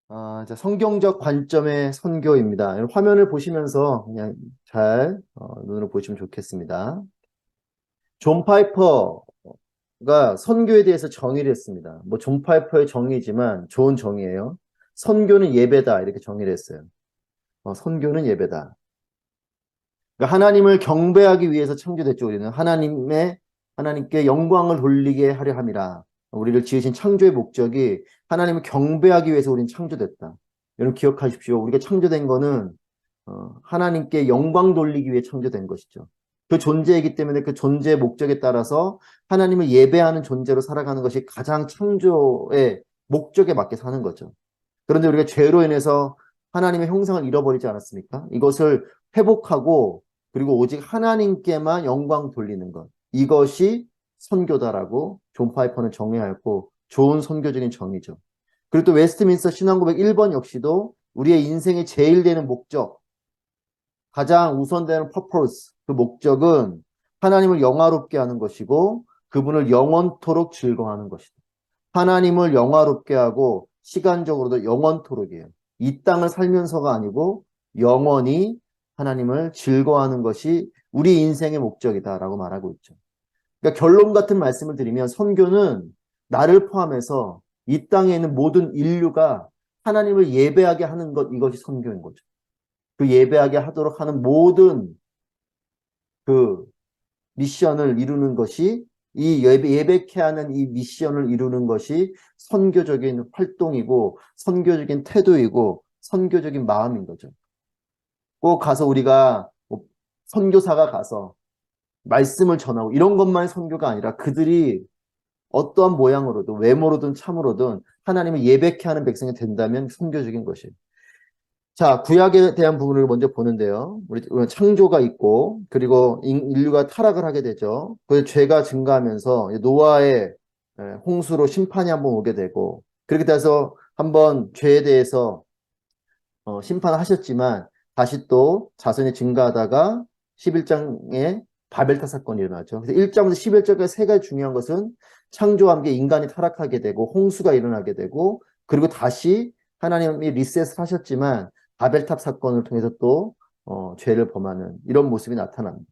자, 성경적 관점의 선교입니다. 화면을 보시면서 그냥 잘 눈으로 보시면 좋겠습니다. 존 파이퍼가 선교에 대해서 정의를 했습니다. 뭐 존 파이퍼의 정의지만 좋은 정의예요. 선교는 예배다 이렇게 정의를 했어요. 선교는 예배다. 그러니까 하나님을 경배하기 위해서 창조됐죠. 우리는 하나님께 영광을 돌리게 하려 함이라. 우리를 지으신 창조의 목적이 하나님을 경배하기 위해서 우리는 창조됐다. 여러분 기억하십시오. 우리가 창조된 거는 하나님께 영광 돌리기 위해 창조된 것이죠. 그 존재이기 때문에 그 존재의 목적에 따라서 하나님을 예배하는 존재로 살아가는 것이 가장 창조의 목적에 맞게 사는 거죠. 그런데 우리가 죄로 인해서 하나님의 형상을 잃어버리지 않았습니까? 이것을 회복하고 그리고 오직 하나님께만 영광 돌리는 것. 이것이 선교다라고 존 파이퍼는 정의하였고 좋은 선교적인 정의죠. 그리고 또 웨스트민스터 신앙고백 1번 역시도 우리의 인생의 제일 되는 목적, 가장 우선되는 purpose, 그 목적은 하나님을 영화롭게 하는 것이고 그분을 영원토록 즐거워하는 것이다. 하나님을 영화롭게 하고 시간적으로도 영원토록이에요. 이 땅을 살면서가 아니고 영원히 하나님을 즐거워하는 것이 우리 인생의 목적이다라고 말하고 있죠. 그러니까 결론 같은 말씀을 드리면 선교는 나를 포함해서 이 땅에 있는 모든 인류가 하나님을 예배하게 하는 것, 이것이 선교인 거죠. 그 예배하게 하도록 하는 모든 그 미션을 이루는 것이 이 예배케 하는 이 미션을 이루는 것이 선교적인 활동이고 선교적인 태도이고 선교적인 마음인 거죠. 꼭 가서 우리가 선교사가 가서 말씀을 전하고 이런 것만이 선교가 아니라 그들이 어떠한 모양으로든 외모로든 참으로든 하나님을 예배케 하는 백성이 된다면 선교적인 것이에요. 자, 구약에 대한 부분을 먼저 보는데요. 우리 창조가 있고, 그리고 인류가 타락을 하게 되죠. 그 죄가 증가하면서 노아의 홍수로 심판이 한번 오게 되고, 그렇게 돼서 한번 죄에 대해서 심판을 하셨지만, 다시 또 자손이 증가하다가 11장에 바벨탑 사건이 일어나죠. 그래서 1장부터 11장까지 세 가지 중요한 것은 창조와 함께 인간이 타락하게 되고, 홍수가 일어나게 되고, 그리고 다시 하나님이 리셋을 하셨지만, 바벨탑 사건을 통해서 또 죄를 범하는 이런 모습이 나타납니다.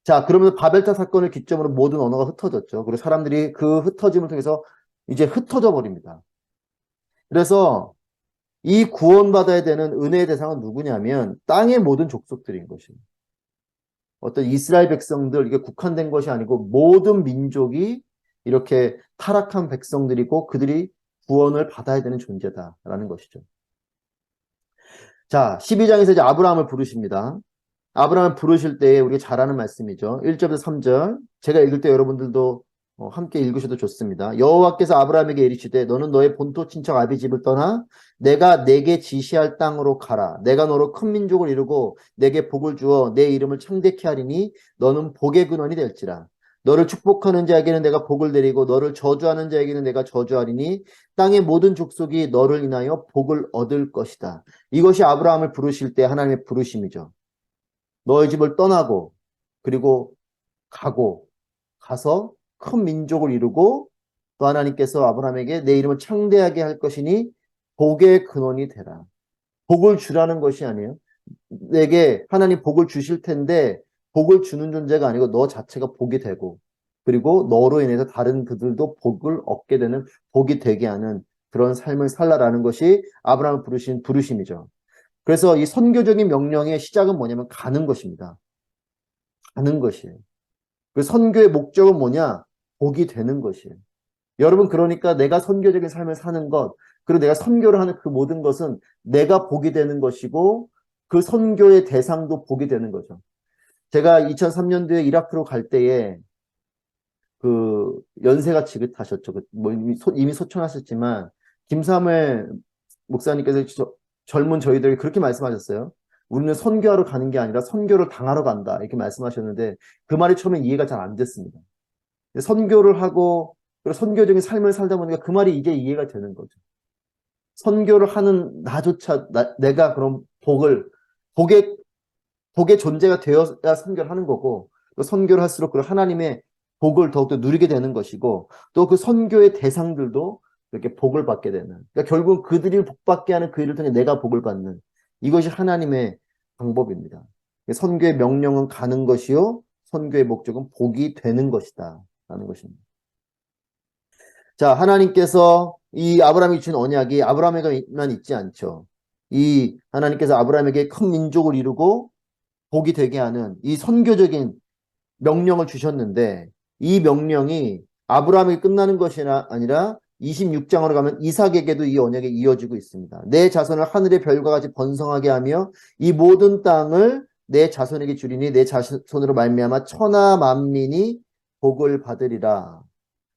자, 그러면 바벨탑 사건을 기점으로 모든 언어가 흩어졌죠. 그리고 사람들이 그 흩어짐을 통해서 이제 흩어져 버립니다. 그래서 이 구원받아야 되는 은혜의 대상은 누구냐면 땅의 모든 족속들인 것입니다. 어떤 이스라엘 백성들, 이게 국한된 것이 아니고 모든 민족이 이렇게 타락한 백성들이고 그들이 구원을 받아야 되는 존재다라는 것이죠. 자, 12장에서 이제 아브라함을 부르십니다. 아브라함을 부르실 때 우리가 잘 아는 말씀이죠. 1절부터 3절. 제가 읽을 때 여러분들도 함께 읽으셔도 좋습니다. 여호와께서 아브라함에게 이르시되 너는 너의 본토 친척 아비 집을 떠나 내가 내게 지시할 땅으로 가라. 내가 너로 큰 민족을 이루고 내게 복을 주어 내 이름을 창대케 하리니 너는 복의 근원이 될지라. 너를 축복하는 자에게는 내가 복을 내리고 너를 저주하는 자에게는 내가 저주하리니 땅의 모든 족속이 너를 인하여 복을 얻을 것이다. 이것이 아브라함을 부르실 때 하나님의 부르심이죠. 너의 집을 떠나고 그리고 가서 큰 민족을 이루고 또 하나님께서 아브라함에게 내 이름을 창대하게 할 것이니 복의 근원이 되라. 복을 주라는 것이 아니에요. 내게 하나님 복을 주실 텐데 복을 주는 존재가 아니고 너 자체가 복이 되고 그리고 너로 인해서 다른 그들도 복을 얻게 되는 복이 되게 하는 그런 삶을 살라라는 것이 아브라함을 부르신 부르심이죠. 그래서 이 선교적인 명령의 시작은 뭐냐면 가는 것입니다. 가는 것이에요. 그 선교의 목적은 뭐냐? 복이 되는 것이에요. 여러분 그러니까 내가 선교적인 삶을 사는 것 그리고 내가 선교를 하는 그 모든 것은 내가 복이 되는 것이고 그 선교의 대상도 복이 되는 거죠. 제가 2003년도에 이라크로 갈 때에 그 연세가 지긋하셨죠. 뭐 이미 소천하셨지만 김사무엘 목사님께서 젊은 저희들에게 그렇게 말씀하셨어요. 우리는 선교하러 가는 게 아니라 선교를 당하러 간다. 이렇게 말씀하셨는데 그 말이 처음엔 이해가 잘 안 됐습니다. 선교를 하고 그리고 선교적인 삶을 살다 보니까 그 말이 이제 이해가 되는 거죠. 선교를 하는 나조차 내가 그럼 복의 복의 존재가 되어야 선교를 하는 거고 또 선교를 할수록 그 하나님의 복을 더욱더 누리게 되는 것이고 또 그 선교의 대상들도 이렇게 복을 받게 되는. 그러니까 결국 그들이 복받게 하는 그 일을 통해 내가 복을 받는. 이것이 하나님의 방법입니다. 선교의 명령은 가는 것이요. 선교의 목적은 복이 되는 것이다. 라는 것입니다. 자, 하나님께서 이 아브라함이 주신 언약이 아브라함에게만 있지 않죠. 이 하나님께서 아브라함에게 큰 민족을 이루고 복이 되게 하는 이 선교적인 명령을 주셨는데 이 명령이 아브라함에게 끝나는 것이 아니라 26장으로 가면 이삭에게도 이 언약이 이어지고 있습니다. 내 자손을 하늘의 별과 같이 번성하게 하며 이 모든 땅을 내 자손에게 주리니 내 자손으로 말미암아 천하 만민이 복을 받으리라.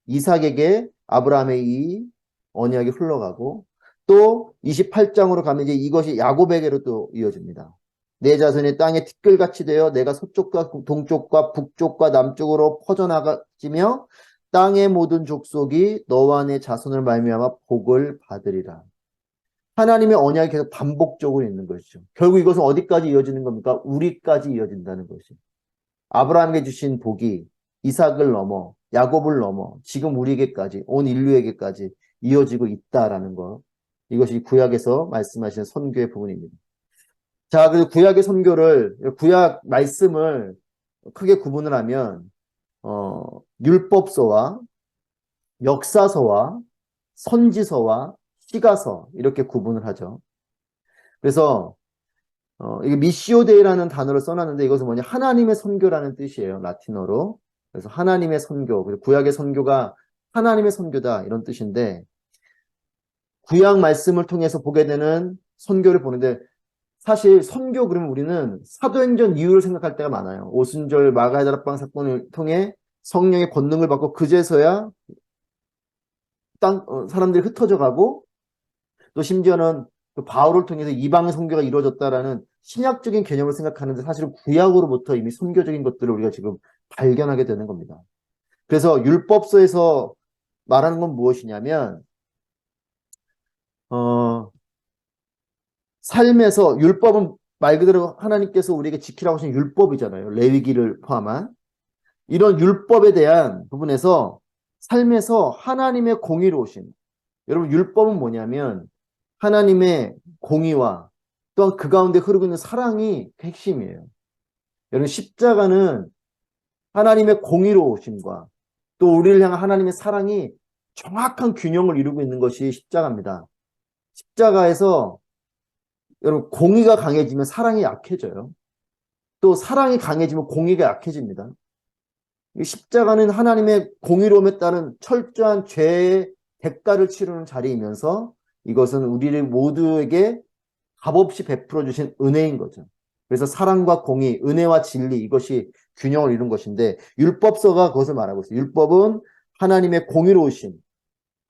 이삭에게 아브라함의 이 언약이 흘러가고 또 28장으로 가면 이제 이것이 야곱에게로 또 이어집니다. 내 자손이 땅에 티끌같이 되어 내가 서쪽과 동쪽과 북쪽과 남쪽으로 퍼져나가지며 땅의 모든 족속이 너와 내 자손을 말미암아 복을 받으리라. 하나님의 언약이 계속 반복적으로 있는 것이죠. 결국 이것은 어디까지 이어지는 겁니까? 우리까지 이어진다는 것이. 아브라함에게 주신 복이 이삭을 넘어 야곱을 넘어 지금 우리에게까지 온 인류에게까지 이어지고 있다라는 것. 이것이 구약에서 말씀하시는 선교의 부분입니다. 자, 그래서 구약의 선교를 구약 말씀을 크게 구분을 하면 율법서와 역사서와 선지서와 시가서 이렇게 구분을 하죠. 그래서 이게 미시오 데이라는 단어를 써놨는데 이것은 뭐냐? 하나님의 선교라는 뜻이에요. 라틴어로. 그래서 하나님의 선교, 그리고 구약의 선교가 하나님의 선교다 이런 뜻인데 구약 말씀을 통해서 보게 되는 선교를 보는데 사실 선교 그러면 우리는 사도행전 이후를 생각할 때가 많아요. 오순절 마가의 다락방 사건을 통해 성령의 권능을 받고 그제서야 사람들이 흩어져 가고 또 심지어는 그 바울을 통해서 이방의 선교가 이루어졌다라는 신약적인 개념을 생각하는데 사실은 구약으로부터 이미 선교적인 것들을 우리가 지금 발견하게 되는 겁니다. 그래서 율법서에서 말하는 건 무엇이냐면 삶에서 율법은 말 그대로 하나님께서 우리에게 지키라고 하신 율법이잖아요. 레위기를 포함한 이런 율법에 대한 부분에서 삶에서 하나님의 공의로우심. 여러분 율법은 뭐냐면 하나님의 공의와 또한 그 가운데 흐르고 있는 사랑이 핵심이에요. 여러분 십자가는 하나님의 공의로우심과 또 우리를 향한 하나님의 사랑이 정확한 균형을 이루고 있는 것이 십자가입니다. 십자가에서 여러분 공의가 강해지면 사랑이 약해져요. 또 사랑이 강해지면 공의가 약해집니다. 십자가는 하나님의 공의로움에 따른 철저한 죄의 대가를 치르는 자리이면서 이것은 우리를 모두에게 값없이 베풀어 주신 은혜인 거죠. 그래서 사랑과 공의, 은혜와 진리 이것이 균형을 이룬 것인데 율법서가 그것을 말하고 있어요. 율법은 하나님의 공의로우심,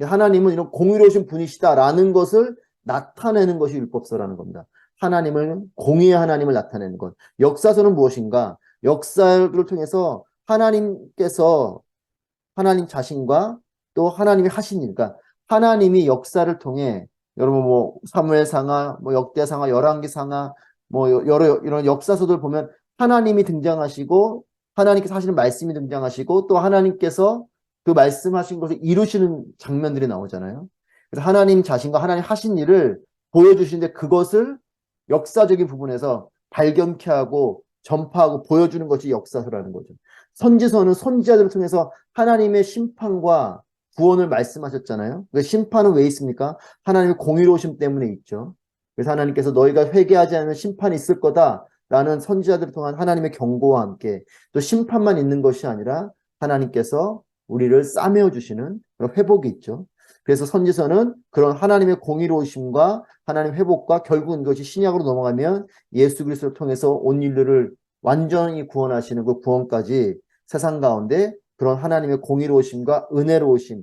하나님은 이런 공의로우신 분이시다라는 것을 나타내는 것이 율법서라는 겁니다. 하나님은 공의의 하나님을 나타내는 것. 역사서는 무엇인가? 역사를 통해서 하나님께서 하나님 자신과 또 하나님이 하신 일, 그러니까 하나님이 역사를 통해 여러분 뭐 사무엘상하, 뭐 역대상하, 열왕기상하, 뭐 여러 이런 역사서들 보면 하나님이 등장하시고 하나님께서 하시는 말씀이 등장하시고 또 하나님께서 그 말씀하신 것을 이루시는 장면들이 나오잖아요. 그래서 하나님 자신과 하나님 하신 일을 보여주시는데 그것을 역사적인 부분에서 발견케 하고 전파하고 보여주는 것이 역사서라는 거죠. 선지서는 선지자들을 통해서 하나님의 심판과 구원을 말씀하셨잖아요. 그 심판은 왜 있습니까? 하나님의 공의로우심 때문에 있죠. 그래서 하나님께서 너희가 회개하지 않으면 심판이 있을 거다라는 선지자들을 통한 하나님의 경고와 함께 또 심판만 있는 것이 아니라 하나님께서 우리를 싸매어 주시는 그런 회복이 있죠. 그래서 선지서는 그런 하나님의 공의로우심과 하나님 회복과 결국은 이것이 신약으로 넘어가면 예수 그리스도를 통해서 온 인류를 완전히 구원하시는 그 구원까지 세상 가운데 그런 하나님의 공의로우심과 은혜로우심,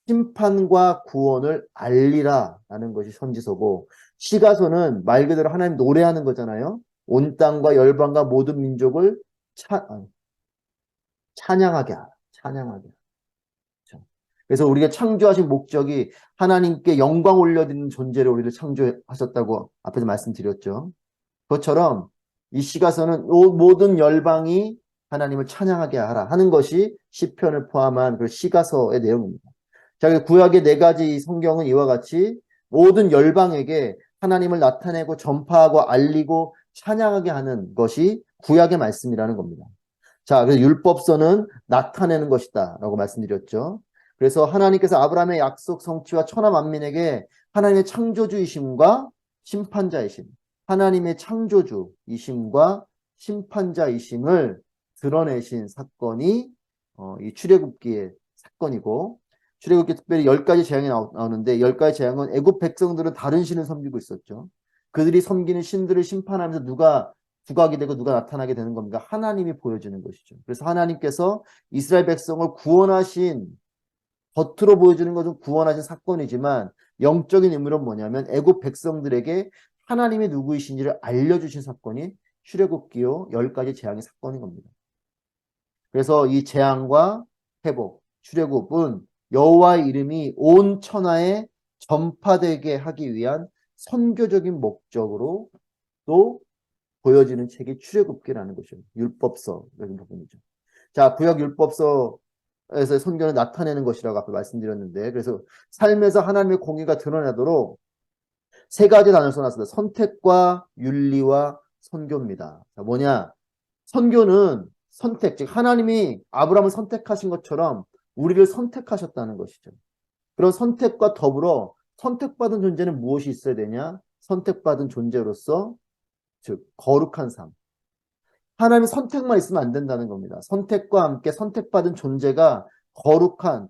심판과 구원을 알리라라는 것이 선지서고 시가서는 말 그대로 하나님 노래하는 거잖아요. 온 땅과 열방과 모든 민족을 찬양하게 하라. 찬양하게 하라. 그렇죠? 그래서 우리가 창조하신 목적이 하나님께 영광 올려드리는 존재로 우리를 창조하셨다고 앞에서 말씀드렸죠. 그것처럼 이 시가서는 모든 열방이 하나님을 찬양하게 하라 하는 것이 시편을 포함한 그 시가서의 내용입니다. 자, 구약의 네 가지 성경은 이와 같이 모든 열방에게 하나님을 나타내고 전파하고 알리고 찬양하게 하는 것이 구약의 말씀이라는 겁니다. 자, 그래서 율법서는 나타내는 것이다 라고 말씀드렸죠. 그래서 하나님께서 아브라함의 약속 성취와 천하 만민에게 하나님의 창조주이심과 심판자이심, 하나님의 창조주이심과 심판자이심을 드러내신 사건이 이 출애굽기의 사건이고, 출애굽기 특별히 10가지 재앙이 나오는데 10가지 재앙은 애굽 백성들은 다른 신을 섬기고 있었죠. 그들이 섬기는 신들을 심판하면서 누가 부각이 되고 누가 나타나게 되는 겁니까? 하나님이 보여주는 것이죠. 그래서 하나님께서 이스라엘 백성을 구원하신, 겉으로 보여주는 것은 구원하신 사건이지만 영적인 의미는 뭐냐면 애굽 백성들에게 하나님이 누구이신지를 알려주신 사건이 출애굽기요 10가지 재앙의 사건인 겁니다. 그래서 이 재앙과 회복, 출애굽은 여호와의 이름이 온 천하에 전파되게 하기 위한 선교적인 목적으로 또 보여지는 책이 출애굽기라는 것이죠. 율법서라는 부분이죠. 자, 구약 율법서에서 선교를 나타내는 것이라고 앞에 말씀드렸는데, 그래서 삶에서 하나님의 공의가 드러나도록 세 가지 단어를 써놨습니다. 선택과 윤리와 선교입니다. 자, 뭐냐? 선교는 선택, 즉 하나님이 아브라함을 선택하신 것처럼 우리를 선택하셨다는 것이죠. 그런 선택과 더불어 선택받은 존재는 무엇이 있어야 되냐? 선택받은 존재로서 즉 거룩한 삶. 하나님의 선택만 있으면 안 된다는 겁니다. 선택과 함께 선택받은 존재가 거룩한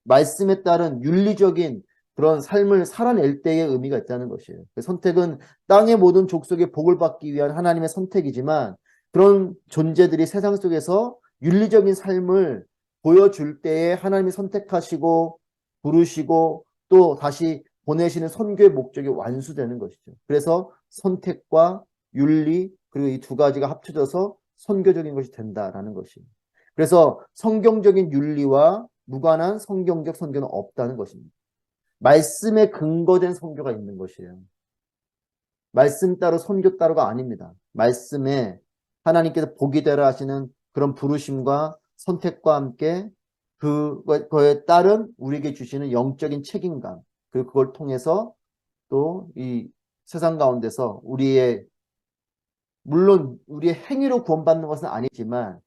말씀에 따른 윤리적인 그런 삶을 살아낼 때의 의미가 있다는 것이에요. 선택은 땅의 모든 족속의 복을 받기 위한 하나님의 선택이지만 그런 존재들이 세상 속에서 윤리적인 삶을 보여줄 때에 하나님이 선택하시고 부르시고 또 다시 보내시는 선교의 목적이 완수되는 것이죠. 그래서 선택과 윤리 그리고 이 두 가지가 합쳐져서 선교적인 것이 된다라는 것이에요. 그래서 성경적인 윤리와 무관한 성경적 선교는 없다는 것입니다. 말씀에 근거된 선교가 있는 것이에요. 말씀 따로 선교 따로가 아닙니다. 말씀에 하나님께서 복이 되라 하시는 그런 부르심과 선택과 함께 그거에 따른 우리에게 주시는 영적인 책임감 그리고 그걸 통해서 또 이 세상 가운데서 물론 우리의 행위로 구원받는 것은 아니지만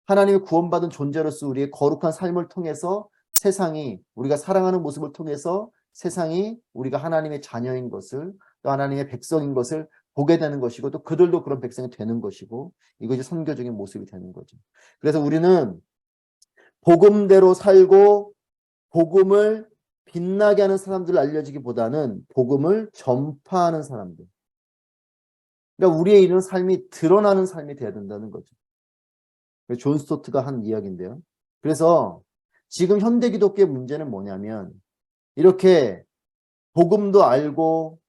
하나님의 구원받은 존재로서 우리의 거룩한 삶을 통해서 세상이 우리가 사랑하는 모습을 통해서 세상이 우리가 하나님의 자녀인 것을 또 하나님의 백성인 것을 보게 되는 것이고 또 그들도 그런 백성이 되는 것이고 이것이 선교적인 모습이 되는 거죠. 그래서 우리는 복음대로 살고 복음을 빛나게 하는 사람들을 알려지기보다는 복음을 전파하는 사람들. 그러니까 우리의 이런 삶이 드러나는 삶이 돼야 된다는 거죠. 존 스토트가 한 이야기인데요. 그래서 지금 현대 기독교의 문제는 뭐냐면 이렇게 복음도 알고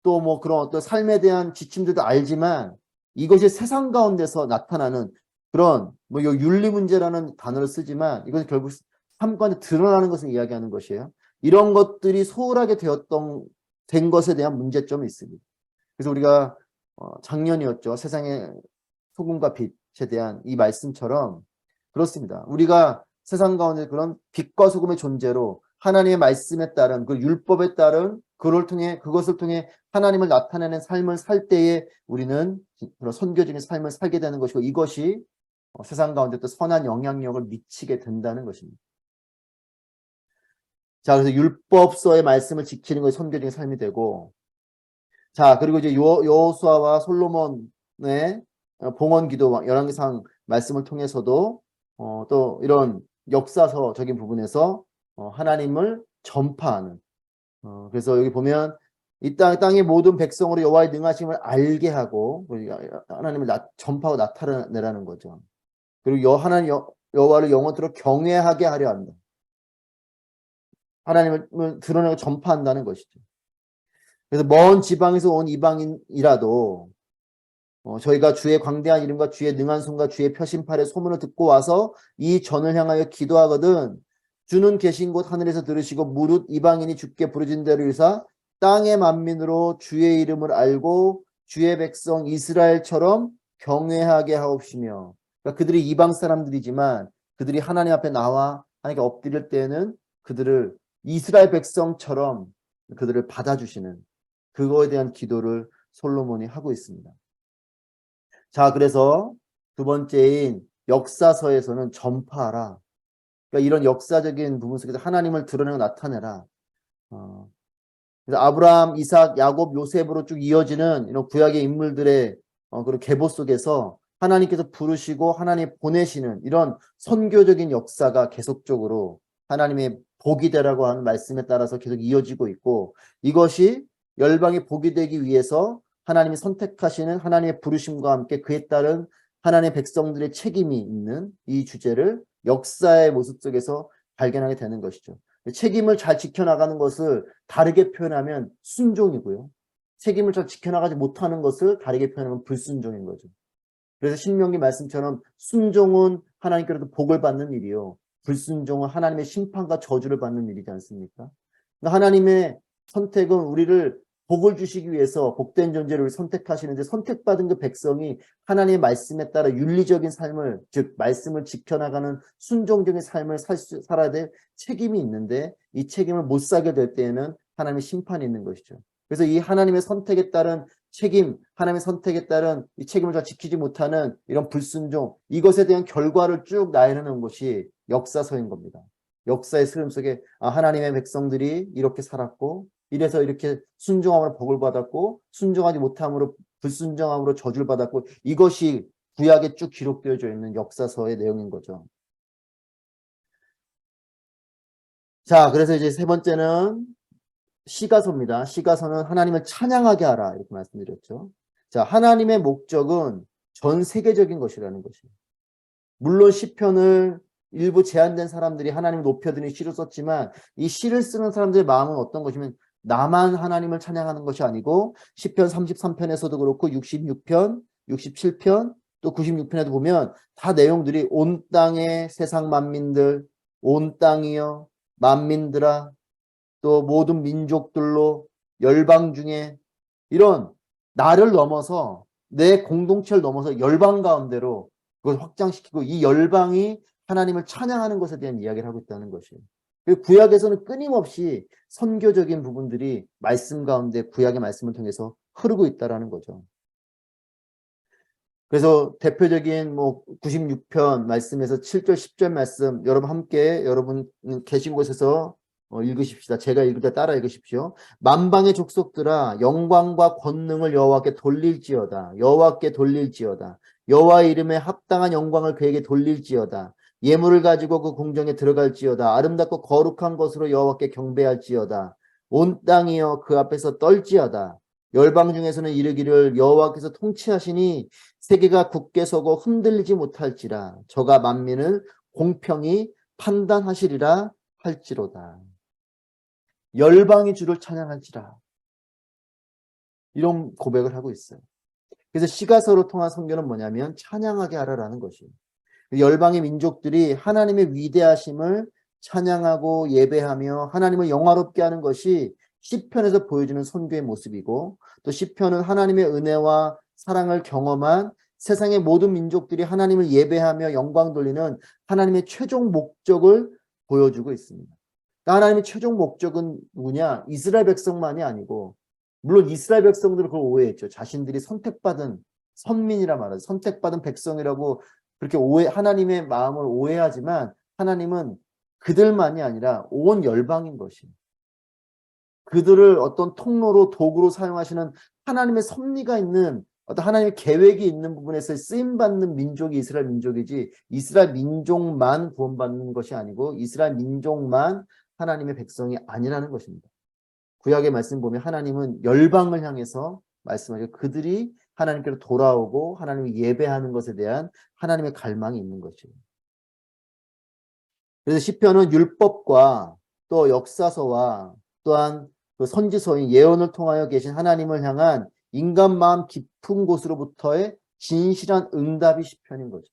또 뭐 그런 어떤 삶에 대한 지침들도 알지만 이것이 세상 가운데서 나타나는 그런 뭐 요 윤리 문제라는 단어를 쓰지만 이것은 결국 삶 가운데 드러나는 것을 이야기하는 것이에요. 이런 것들이 소홀하게 된 것에 대한 문제점이 있습니다. 그래서 우리가 작년이었죠. 세상의 소금과 빛에 대한 이 말씀처럼 그렇습니다. 우리가 세상 가운데 그런 빛과 소금의 존재로 하나님의 말씀에 따른 그 율법에 따른 그것을 통해 하나님을 나타내는 삶을 살 때에 우리는 그런 선교적인 삶을 살게 되는 것이고 이것이 세상 가운데 또 선한 영향력을 미치게 된다는 것입니다. 자, 그래서 율법서의 말씀을 지키는 것이 선교적인 삶이 되고 자, 그리고 이제 여호수아와 솔로몬의 봉헌 기도 열왕기상 말씀을 통해서도 또 이런 역사서적인 부분에서 하나님을 전파하는 그래서 여기 보면 이 땅의 모든 백성으로 여호와의 능하심을 알게 하고 하나님을 전파하고 나타내라는 거죠. 그리고 하나님 여호와를 영원토록 경외하게 하려 한다. 하나님을 드러내고 전파한다는 것이죠. 그래서 먼 지방에서 온 이방인이라도 저희가 주의 광대한 이름과 주의 능한 손과 주의 표심팔의 소문을 듣고 와서 이 전을 향하여 기도하거든 주는 계신 곳 하늘에서 들으시고 무릇 이방인이 주께 부르짖는 대로 이루사 땅의 만민으로 주의 이름을 알고 주의 백성 이스라엘처럼 경외하게 하옵시며 그러니까 그들이 이방 사람들이지만 그들이 하나님 앞에 나와 하나님께 엎드릴 때에는 그들을 이스라엘 백성처럼 그들을 받아주시는 그거에 대한 기도를 솔로몬이 하고 있습니다. 자, 그래서 두 번째인 역사서에서는 전파하라. 그러니까 이런 역사적인 부분 속에서 하나님을 드러내고 나타내라. 그래서 아브라함, 이삭, 야곱, 요셉으로 쭉 이어지는 이런 구약의 인물들의 그런 계보 속에서 하나님께서 부르시고 하나님 보내시는 이런 선교적인 역사가 계속적으로 하나님의 복이 되라고 하는 말씀에 따라서 계속 이어지고 있고, 이것이 열방이 복이 되기 위해서 하나님이 선택하시는 하나님의 부르심과 함께 그에 따른 하나님의 백성들의 책임이 있는 이 주제를 역사의 모습 속에서 발견하게 되는 것이죠. 책임을 잘 지켜나가는 것을 다르게 표현하면 순종이고요. 책임을 잘 지켜나가지 못하는 것을 다르게 표현하면 불순종인 거죠. 그래서 신명기 말씀처럼 순종은 하나님께로부터 복을 받는 일이요, 불순종은 하나님의 심판과 저주를 받는 일이지 않습니까? 그러니까 하나님의 선택은 우리를 복을 주시기 위해서 복된 존재를 선택하시는데, 선택받은 그 백성이 하나님의 말씀에 따라 윤리적인 삶을, 즉 말씀을 지켜나가는 순종적인 삶을 살아야 될 책임이 있는데, 이 책임을 못 사게 될 때에는 하나님의 심판이 있는 것이죠. 그래서 이 하나님의 선택에 따른 책임, 하나님의 선택에 따른 이 책임을 잘 지키지 못하는 이런 불순종, 이것에 대한 결과를 쭉 나열해놓은 것이 역사서인 겁니다. 역사의 흐름 속에 하나님의 백성들이 이렇게 살았고, 이래서 이렇게 순종함으로 복을 받았고, 순종하지 못함으로 불순종함으로 저주를 받았고, 이것이 구약에 쭉 기록되어져 있는 역사서의 내용인 거죠. 자, 그래서 이제 세 번째는 시가서입니다. 시가서는 하나님을 찬양하게 하라, 이렇게 말씀드렸죠. 자, 하나님의 목적은 전 세계적인 것이라는 것이에요. 물론 시편을 일부 제한된 사람들이 하나님을 높여드리는 시를 썼지만, 이 시를 쓰는 사람들의 마음은 어떤 것이면 나만 하나님을 찬양하는 것이 아니고, 시편 33편에서도 그렇고 66편, 67편, 또 96편에도 보면 다 내용들이 온 땅의 세상 만민들, 온 땅이여 만민들아, 또 모든 민족들로 열방 중에, 이런 나를 넘어서 내 공동체를 넘어서 열방 가운데로 그걸 확장시키고 이 열방이 하나님을 찬양하는 것에 대한 이야기를 하고 있다는 것이에요. 구약에서는 끊임없이 선교적인 부분들이 말씀 가운데 구약의 말씀을 통해서 흐르고 있다는 거죠. 그래서 대표적인 96편 말씀에서 7절 10절 말씀, 여러분 함께 여러분 계신 곳에서 읽으십시다. 제가 읽을 때 따라 읽으십시오. 만방의 족속들아 영광과 권능을 여호와께 돌릴지어다. 여호와께 돌릴지어다. 여호와의 이름에 합당한 영광을 그에게 돌릴지어다. 예물을 가지고 그 궁정에 들어갈지어다. 아름답고 거룩한 것으로 여호와께 경배할지어다. 온 땅이여 그 앞에서 떨지어다. 열방 중에서는 이르기를 여호와께서 통치하시니 세계가 굳게 서고 흔들리지 못할지라. 저가 만민을 공평히 판단하시리라 할지로다. 열방이 주를 찬양할지라. 이런 고백을 하고 있어요. 그래서 시가서로 통한 선교는 뭐냐면 찬양하게 하라라는 것이에요. 열방의 민족들이 하나님의 위대하심을 찬양하고 예배하며 하나님을 영화롭게 하는 것이 시편에서 보여주는 선교의 모습이고, 또 시편은 하나님의 은혜와 사랑을 경험한 세상의 모든 민족들이 하나님을 예배하며 영광 돌리는 하나님의 최종 목적을 보여주고 있습니다. 하나님의 최종 목적은 누구냐? 이스라엘 백성만이 아니고, 물론 이스라엘 백성들은 그걸 오해했죠. 자신들이 선택받은 선민이라 말하죠. 선택받은 백성이라고 그렇게 하나님의 마음을 오해하지만, 하나님은 그들만이 아니라 온 열방인 것이에요. 그들을 어떤 통로로 도구로 사용하시는 하나님의 섭리가 있는, 어떤 하나님의 계획이 있는 부분에서 쓰임받는 민족이 이스라엘 민족이지, 이스라엘 민족만 구원받는 것이 아니고 이스라엘 민족만 하나님의 백성이 아니라는 것입니다. 구약의 말씀 보면 하나님은 열방을 향해서 말씀하시고 그들이 하나님께로 돌아오고 하나님을 예배하는 것에 대한 하나님의 갈망이 있는 것이에요. 그래서 시편은 율법과 또 역사서와 또한 그 선지서인 예언을 통하여 계신 하나님을 향한 인간 마음 깊은 곳으로부터의 진실한 응답이 시편인 거죠.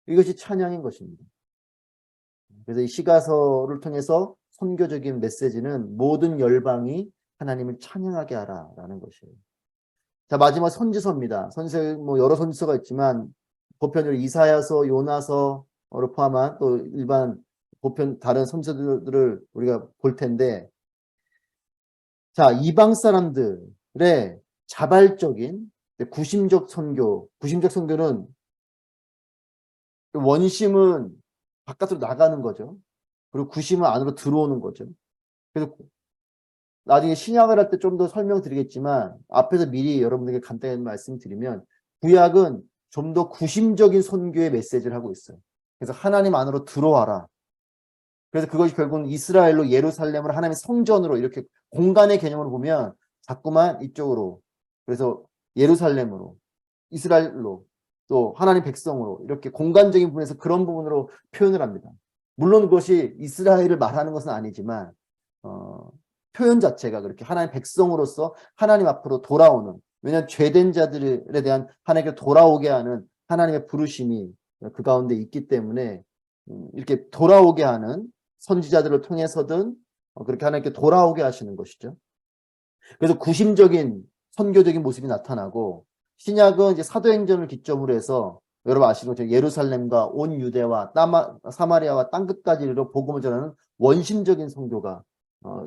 이것이 찬양인 것입니다. 그래서 이 시가서를 통해서 선교적인 메시지는 모든 열방이 하나님을 찬양하게 하라라는 것이에요. 자, 마지막 선지서입니다. 선지서 여러 선지서가 있지만 보편적으로 이사야서, 요나서를 포함한 또 일반 보편 다른 선지자들을 우리가 볼 텐데, 자, 이방 사람들의 자발적인 구심적 선교는 원심은 바깥으로 나가는 거죠. 그리고 구심은 안으로 들어오는 거죠. 그래서 나중에 신약을 할 때 좀 더 설명드리겠지만 앞에서 미리 여러분들에게 간단히 말씀드리면 구약은 좀 더 구심적인 선교의 메시지를 하고 있어요. 그래서 하나님 안으로 들어와라. 그래서 그것이 결국은 이스라엘로 예루살렘으로 하나님의 성전으로 이렇게 공간의 개념으로 보면 자꾸만 이쪽으로 그래서 예루살렘으로 이스라엘로 또 하나님 백성으로 이렇게 공간적인 부분에서 그런 부분으로 표현을 합니다. 물론 그것이 이스라엘을 말하는 것은 아니지만 표현 자체가 그렇게 하나님 백성으로서 하나님 앞으로 돌아오는 왜냐하면 죄된 자들에 대한 하나님께 돌아오게 하는 하나님의 부르심이 그 가운데 있기 때문에 이렇게 돌아오게 하는 선지자들을 통해서든 그렇게 하나님께 돌아오게 하시는 것이죠. 그래서 구심적인 선교적인 모습이 나타나고 신약은 이제 사도행전을 기점으로 해서 여러분 아시는 것처럼 예루살렘과 온 유대와 사마리아와 땅끝까지 이르러 복음을 전하는 원심적인 선교가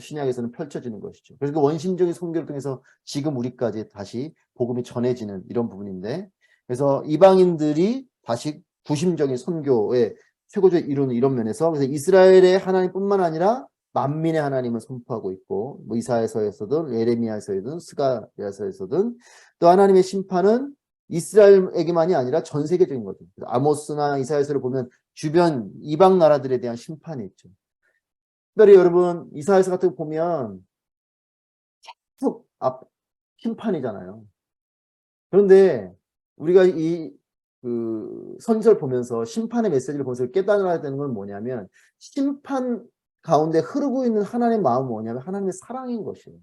신약에서는 펼쳐지는 것이죠. 그래서 그 원심적인 선교를 통해서 지금 우리까지 다시 복음이 전해지는 이런 부분인데 그래서 이방인들이 다시 구심적인 선교의 최고적 이루는 이런 면에서 그래서 이스라엘의 하나님뿐만 아니라 만민의 하나님을 선포하고 있고 뭐 이사야서에서든 예레미야서에든 스가랴서에서든 또 하나님의 심판은 이스라엘에게만이 아니라 전 세계적인 거죠. 아모스나 이사야서를 보면 주변 이방 나라들에 대한 심판이 있죠. 특별히 여러분 이사야서 같은 거 보면 계속 심판이잖아요. 그런데 우리가 그 선지를 보면서 심판의 메시지를 보면서 깨달아야 되는 건 뭐냐면 심판 가운데 흐르고 있는 하나님의 마음은 뭐냐면 하나님의 사랑인 것이에요.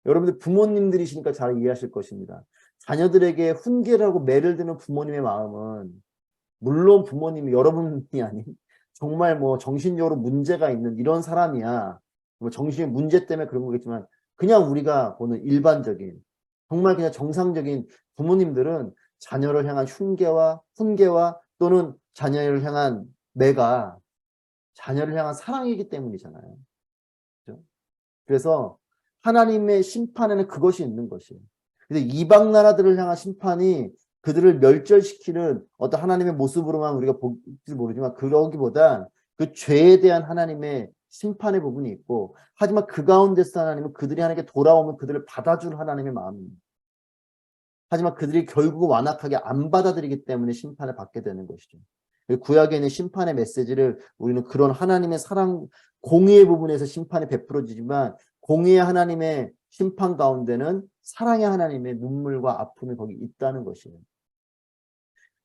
여러분들 부모님들이시니까 잘 이해하실 것입니다. 자녀들에게 훈계라고 매를 드는 부모님의 마음은 물론 부모님이 여러분이 아닌 정말 뭐 정신적으로 문제가 있는 이런 사람이야. 뭐 정신의 문제 때문에 그런 거겠지만 그냥 우리가 보는 일반적인 정말 그냥 정상적인 부모님들은 자녀를 향한 훈계와 또는 자녀를 향한 매가 자녀를 향한 사랑이기 때문이잖아요. 그렇죠? 그래서 하나님의 심판에는 그것이 있는 것이에요. 그래서 이방 나라들을 향한 심판이 그들을 멸절시키는 어떤 하나님의 모습으로만 우리가 볼지 모르지만 그러기보단 그 죄에 대한 하나님의 심판의 부분이 있고 하지만 그 가운데서 하나님은 그들이 하나님께 돌아오면 그들을 받아줄 하나님의 마음입니다. 하지만 그들이 결국 완악하게 안 받아들이기 때문에 심판을 받게 되는 것이죠. 구약에 있는 심판의 메시지를 우리는 그런 하나님의 사랑, 공의의 부분에서 심판이 베풀어지지만 공의의 하나님의 심판 가운데는 사랑의 하나님의 눈물과 아픔이 거기 있다는 것이에요.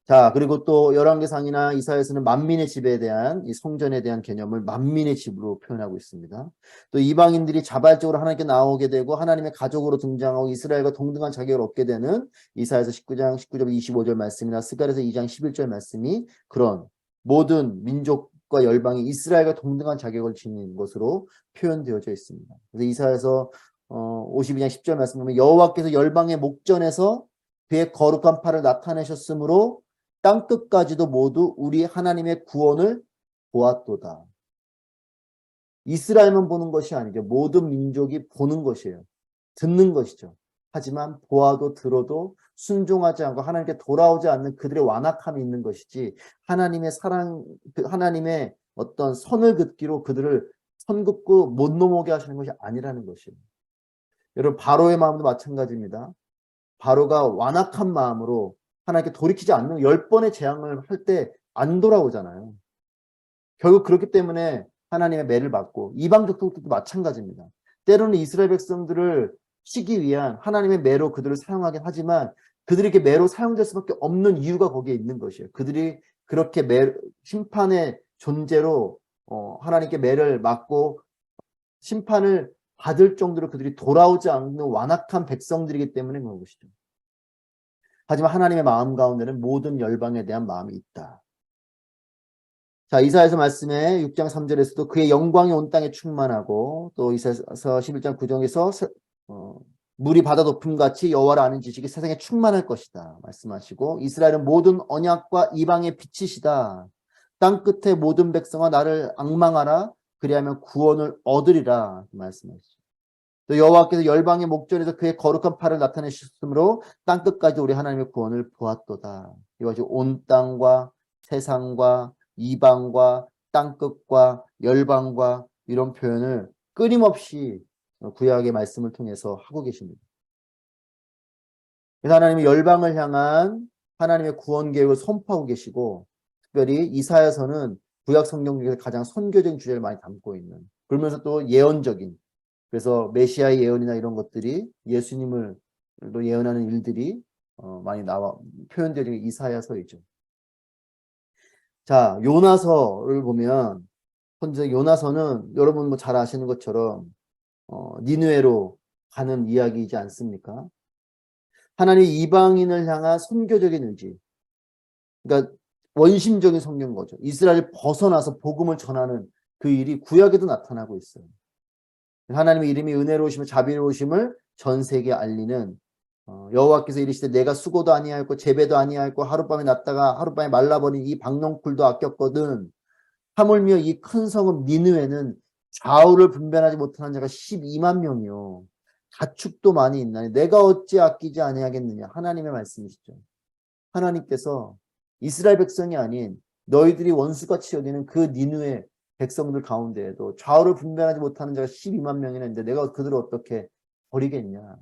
자, 그리고 또 열왕기상이나 이사야서는 만민의 집에 대한 이 성전에 대한 개념을 만민의 집으로 표현하고 있습니다. 또 이방인들이 자발적으로 하나님께 나오게 되고 하나님의 가족으로 등장하고 이스라엘과 동등한 자격을 얻게 되는 이사야서 19장 19절 25절 말씀이나 스가랴서 2장 11절 말씀이 그런 모든 민족과 열방이 이스라엘과 동등한 자격을 지닌 것으로 표현되어져 있습니다. 그래서 이사야서 52장 10절 말씀 보면 여호와께서 열방의 목전에서 그의 거룩한 팔을 나타내셨으므로 땅끝까지도 모두 우리 하나님의 구원을 보았도다. 이스라엘만 보는 것이 아니죠. 모든 민족이 보는 것이에요. 듣는 것이죠. 하지만 보아도 들어도 순종하지 않고 하나님께 돌아오지 않는 그들의 완악함이 있는 것이지 하나님의 사랑, 하나님의 어떤 선을 긋기로 그들을 선 긋고 못 넘어오게 하시는 것이 아니라는 것이에요. 여러분 바로의 마음도 마찬가지입니다. 바로가 완악한 마음으로 하나님께 돌이키지 않는 10번의 재앙을 할 때 안 돌아오잖아요. 결국 그렇기 때문에 하나님의 매를 받고 이방족들도 마찬가지입니다. 때로는 이스라엘 백성들을 치기 위한 하나님의 매로 그들을 사용하긴 하지만 그들에게 매로 사용될 수밖에 없는 이유가 거기에 있는 것이에요. 그들이 그렇게 심판의 존재로 하나님께 매를 맞고 심판을 받을 정도로 그들이 돌아오지 않는 완악한 백성들이기 때문에 그런 것이죠. 하지만 하나님의 마음 가운데는 모든 열방에 대한 마음이 있다. 자, 이사야서 말씀에 6장 3절에서도 그의 영광이 온 땅에 충만하고 또 이사야서 11장 9절에서 물이 바다 높음같이 여호와를 아는 지식이 세상에 충만할 것이다 말씀하시고 이스라엘은 모든 언약과 이방의 빛이시다. 땅 끝의 모든 백성아 나를 앙망하라. 그리하면 구원을 얻으리라 말씀하시죠. 또 여호와께서 열방의 목전에서 그의 거룩한 팔을 나타내셨으므로 땅 끝까지 우리 하나님의 구원을 보았도다. 이것이 온 땅과 세상과 이방과 땅 끝과 열방과 이런 표현을 끊임없이 구약의 말씀을 통해서 하고 계십니다. 그래서 하나님이 열방을 향한 하나님의 구원 계획을 선포하고 계시고, 특별히 이사야서는 구약 성경 중에서 가장 선교적인 주제를 많이 담고 있는, 그러면서 또 예언적인, 그래서 메시아의 예언이나 이런 것들이 예수님을 예언하는 일들이 많이 나와 표현되는 이사야서이죠. 자, 요나서를 보면 현재 요나서는 여러분 뭐 잘 아시는 것처럼 니느웨로 가는 이야기이지 않습니까? 하나님 이방인을 향한 선교적인 의지, 그러니까 원심적인 성경 거죠. 이스라엘을 벗어나서 복음을 전하는 그 일이 구약에도 나타나고 있어요. 하나님의 이름이 은혜로우심을 자비로우심을 전 세계에 알리는 여호와께서 이르시되 내가 수고도 아니하였고 재배도 아니하였고 하룻밤에 났다가 하룻밤에 말라버린 이 박농풀도 아꼈거든. 하물며 이 큰 성읍 니느웨는 좌우를 분별하지 못하는 자가 12만 명이요 가축도 많이 있나니 내가 어찌 아끼지 아니하겠느냐. 하나님의 말씀이시죠. 하나님께서 이스라엘 백성이 아닌 너희들이 원수같이 여기는 그 니느웨 백성들 가운데에도 좌우를 분별하지 못하는 자가 12만 명이나 있는데 내가 그들을 어떻게 버리겠냐,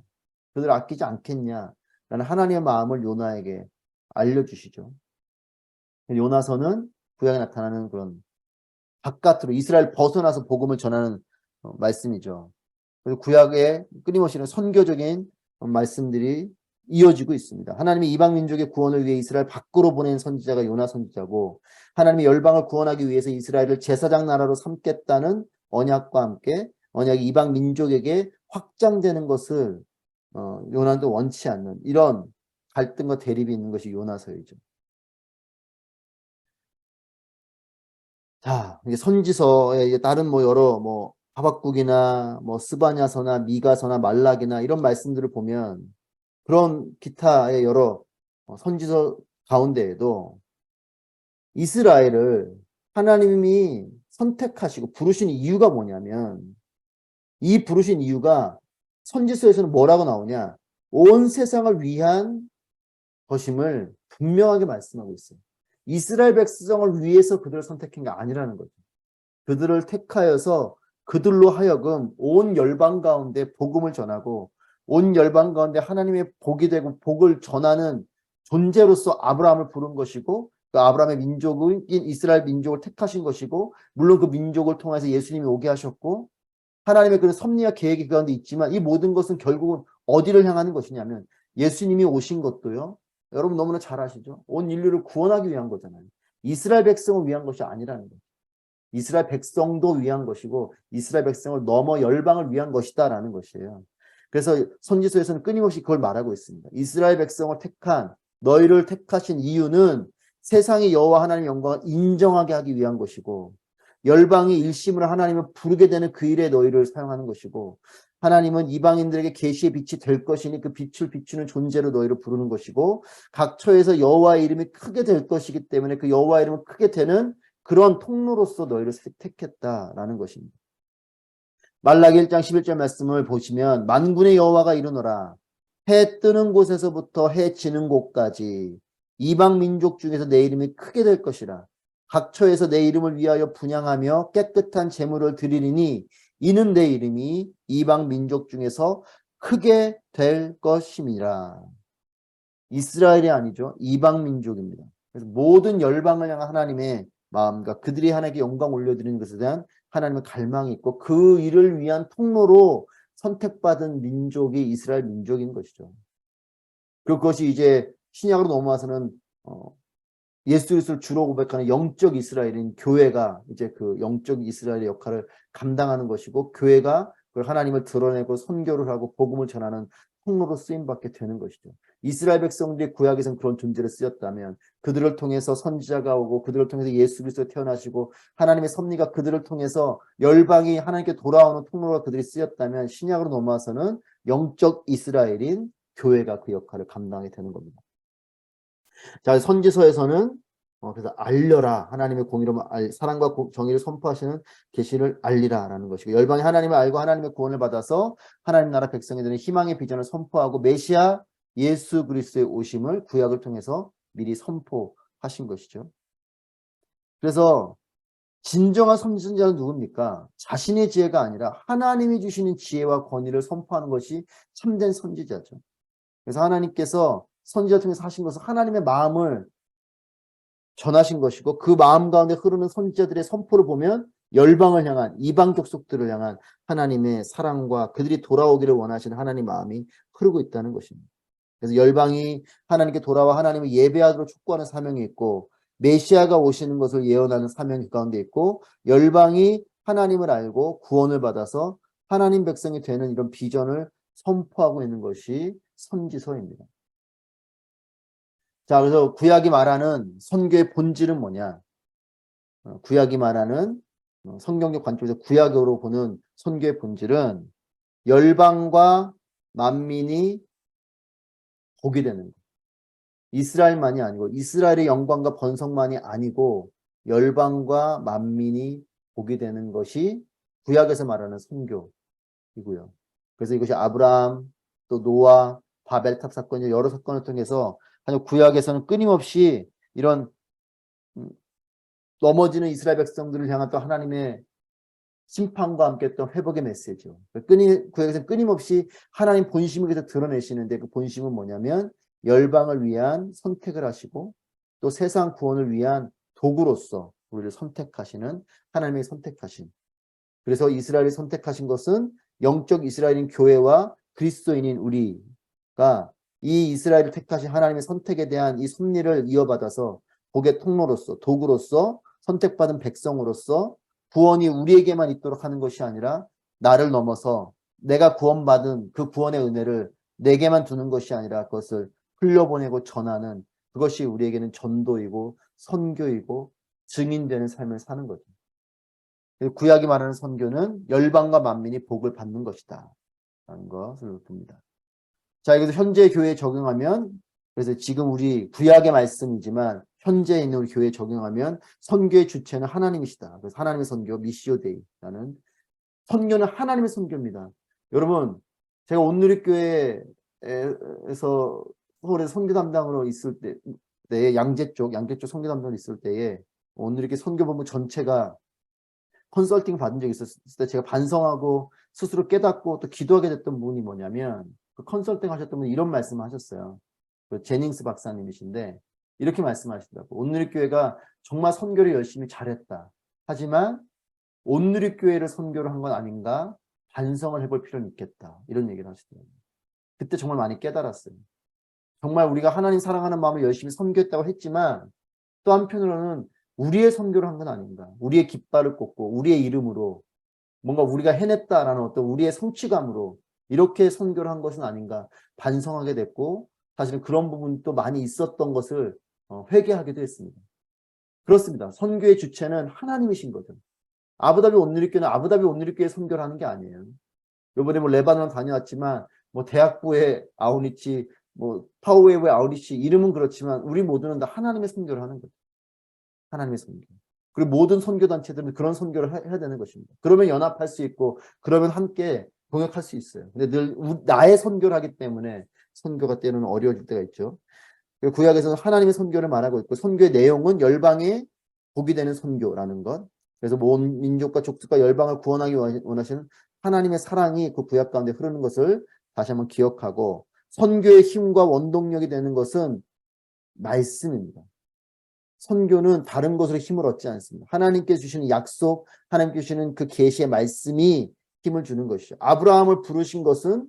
그들을 아끼지 않겠냐 라는 하나님의 마음을 요나에게 알려주시죠. 요나서는 구약에 나타나는 그런 바깥으로 이스라엘 벗어나서 복음을 전하는 말씀이죠. 그래서 구약에 끊임없이 선교적인 말씀들이 이어지고 있습니다. 하나님이 이방 민족의 구원을 위해 이스라엘 밖으로 보낸 선지자가 요나 선지자고, 하나님이 열방을 구원하기 위해서 이스라엘을 제사장 나라로 삼겠다는 언약과 함께 언약이 이방 민족에게 확장되는 것을 요나도 원치 않는 이런 갈등과 대립이 있는 것이 요나서이죠. 자, 이게 선지서에 다른 여러 하박국이나 스바냐서나 미가서나 말락이나 이런 말씀들을 보면 그런 기타의 여러 선지서 가운데에도 이스라엘을 하나님이 선택하시고 부르신 이유가 뭐냐면, 이 부르신 이유가 선지서에서는 뭐라고 나오냐, 온 세상을 위한 것임을 분명하게 말씀하고 있어요. 이스라엘 백성을 위해서 그들을 선택한 게 아니라는 거죠. 그들을 택하여서 그들로 하여금 온 열방 가운데 복음을 전하고 온 열방 가운데 하나님의 복이 되고 복을 전하는 존재로서 아브라함을 부른 것이고, 그 아브라함의 민족인 이스라엘 민족을 택하신 것이고, 물론 그 민족을 통해서 예수님이 오게 하셨고, 하나님의 그런 섭리와 계획이 그 가운데 있지만 이 모든 것은 결국은 어디를 향하는 것이냐면 예수님이 오신 것도요, 여러분 너무나 잘 아시죠? 온 인류를 구원하기 위한 거잖아요. 이스라엘 백성을 위한 것이 아니라는 거예요. 이스라엘 백성도 위한 것이고 이스라엘 백성을 넘어 열방을 위한 것이다라는 것이에요. 그래서 선지서에서는 끊임없이 그걸 말하고 있습니다. 이스라엘 백성을 택한, 너희를 택하신 이유는 세상의 여호와 하나님의 영광을 인정하게 하기 위한 것이고, 열방이 일심으로 하나님을 부르게 되는 그 일에 너희를 사용하는 것이고, 하나님은 이방인들에게 계시의 빛이 될 것이니 그 빛을 비추는 존재로 너희를 부르는 것이고, 각 처에서 여호와의 이름이 크게 될 것이기 때문에 그 여호와의 이름은 크게 되는 그런 통로로서 너희를 택했다라는 것입니다. 말라기 1장 11절 말씀을 보시면 만군의 여호와가 이르노라, 해 뜨는 곳에서부터 해 지는 곳까지 이방 민족 중에서 내 이름이 크게 될 것이라. 각처에서 내 이름을 위하여 분향하며 깨끗한 제물을 드리리니 이는 내 이름이 이방 민족 중에서 크게 될 것임이라. 이스라엘이 아니죠. 이방 민족입니다. 그래서 모든 열방을 향한 하나님의 마음과 그들이 하나님께 영광 올려드리는 것에 대한 하나님의 갈망이 있고, 그 일을 위한 통로로 선택받은 민족이 이스라엘 민족인 것이죠. 그것이 이제 신약으로 넘어와서는 예수 그리스도를 주로 고백하는 영적 이스라엘인 교회가 이제 그 영적 이스라엘의 역할을 감당하는 것이고, 교회가 그 하나님을 드러내고 선교를 하고 복음을 전하는 통로로 쓰임받게 되는 것이죠. 이스라엘 백성들이 구약에서는 그런 존재를 쓰였다면, 그들을 통해서 선지자가 오고 그들을 통해서 예수 그리스도 태어나시고 하나님의 섭리가 그들을 통해서 열방이 하나님께 돌아오는 통로가 그들이 쓰였다면, 신약으로 넘어와서는 영적 이스라엘인 교회가 그 역할을 감당하게 되는 겁니다. 자, 선지서에서는 그래서 알려라. 하나님의 공의로 사랑과 정의를 선포하시는 계시를 알리라라는 것이고, 열방이 하나님을 알고 하나님의 구원을 받아서 하나님 나라 백성이 되는 희망의 비전을 선포하고 메시아 예수 그리스도의 오심을 구약을 통해서 미리 선포하신 것이죠. 그래서 진정한 선지자는 누굽니까? 자신의 지혜가 아니라 하나님이 주시는 지혜와 권위를 선포하는 것이 참된 선지자죠. 그래서 하나님께서 선지자 통해서 하신 것은 하나님의 마음을 전하신 것이고, 그 마음 가운데 흐르는 선지자들의 선포를 보면 열방을 향한, 이방 족속들을 향한 하나님의 사랑과 그들이 돌아오기를 원하시는 하나님의 마음이 흐르고 있다는 것입니다. 그래서 열방이 하나님께 돌아와 하나님을 예배하도록 촉구하는 사명이 있고, 메시아가 오시는 것을 예언하는 사명이 가운데 있고, 열방이 하나님을 알고 구원을 받아서 하나님 백성이 되는 이런 비전을 선포하고 있는 것이 선지서입니다. 자, 그래서 구약이 말하는 선교의 본질은 뭐냐? 구약이 말하는 성경적 관점에서 구약으로 보는 선교의 본질은 열방과 만민이 보게 되는 것. 이스라엘만이 아니고, 이스라엘의 영광과 번성만이 아니고 열방과 만민이 보게 되는 것이 구약에서 말하는 선교이고요. 그래서 이것이 아브라함, 또 노아, 바벨탑 사건, 여러 사건을 통해서 구약에서는 끊임없이 이런 넘어지는 이스라엘 백성들을 향한 또 하나님의 심판과 함께 또 회복의 메시지죠. 구약에서는 끊임없이 하나님 본심을 계속 드러내시는데, 그 본심은 뭐냐면 열방을 위한 선택을 하시고 또 세상 구원을 위한 도구로서 우리를 선택하시는 하나님의 선택하신, 그래서 이스라엘이 선택하신 것은 영적 이스라엘인 교회와 그리스도인인 우리가 이 이스라엘을 택하신 하나님의 선택에 대한 이 섭리를 이어받아서 복의 통로로서, 도구로서, 선택받은 백성으로서 구원이 우리에게만 있도록 하는 것이 아니라 나를 넘어서 내가 구원받은 그 구원의 은혜를 내게만 두는 것이 아니라 그것을 흘려보내고 전하는, 그것이 우리에게는 전도이고 선교이고 증인되는 삶을 사는 거죠. 구약이 말하는 선교는 열방과 만민이 복을 받는 것이다 라는 것을 봅니다. 자, 여기서 현재 교회에 적용하면, 그래서 지금 우리 구약의 말씀이지만 현재 있는 우리 교회에 적용하면 선교의 주체는 하나님이시다. 그래서 하나님의 선교, 미시오 데이라는, 선교는 하나님의 선교입니다. 여러분, 제가 온누리교회에서 서울에 선교 담당으로 있을 때에 양재 쪽 선교 담당으로 있을 때에 온누리교회 선교본부 전체가 컨설팅 받은 적이 있었을 때 제가 반성하고 스스로 깨닫고 또 기도하게 됐던 부분이 뭐냐면, 그 컨설팅 하셨던 분이 이런 말씀을 하셨어요. 그 제닝스 박사님이신데 이렇게 말씀하시더라고요. 온누리교회가 정말 선교를 열심히 잘했다. 하지만 온누리교회를 선교를 한 건 아닌가 반성을 해볼 필요는 있겠다. 이런 얘기를 하시더라고요. 그때 정말 많이 깨달았어요. 정말 우리가 하나님 사랑하는 마음을 열심히 선교했다고 했지만 또 한편으로는 우리의 선교를 한 건 아닌가. 우리의 깃발을 꽂고 우리의 이름으로 뭔가 우리가 해냈다라는 어떤 우리의 성취감으로 이렇게 선교를 한 것은 아닌가 반성하게 됐고, 사실은 그런 부분도 많이 있었던 것을 회개하기도 했습니다. 그렇습니다. 선교의 주체는 하나님이신 거죠. 아부다비 온누리교회는 아부다비 온누리교회 선교를 하는 게 아니에요. 이번에 레바논 다녀왔지만 대학부의 아우리치, 파워웨이브의 아우리치, 이름은 그렇지만 우리 모두는 다 하나님의 선교를 하는 거죠. 하나님의 선교. 그리고 모든 선교단체들은 그런 선교를 해야 되는 것입니다. 그러면 연합할 수 있고, 그러면 함께 동역할 수 있어요. 근데 늘 나의 선교를 하기 때문에 선교가 때로는 어려워질 때가 있죠. 구약에서는 하나님의 선교를 말하고 있고, 선교의 내용은 열방에 복이 되는 선교라는 것. 그래서 모든 민족과 족속과 열방을 구원하기 원하시는 하나님의 사랑이 그 구약 가운데 흐르는 것을 다시 한번 기억하고, 선교의 힘과 원동력이 되는 것은 말씀입니다. 선교는 다른 것으로 힘을 얻지 않습니다. 하나님께 주시는 약속, 하나님께 주시는 그 계시의 말씀이 힘을 주는 것이죠. 아브라함을 부르신 것은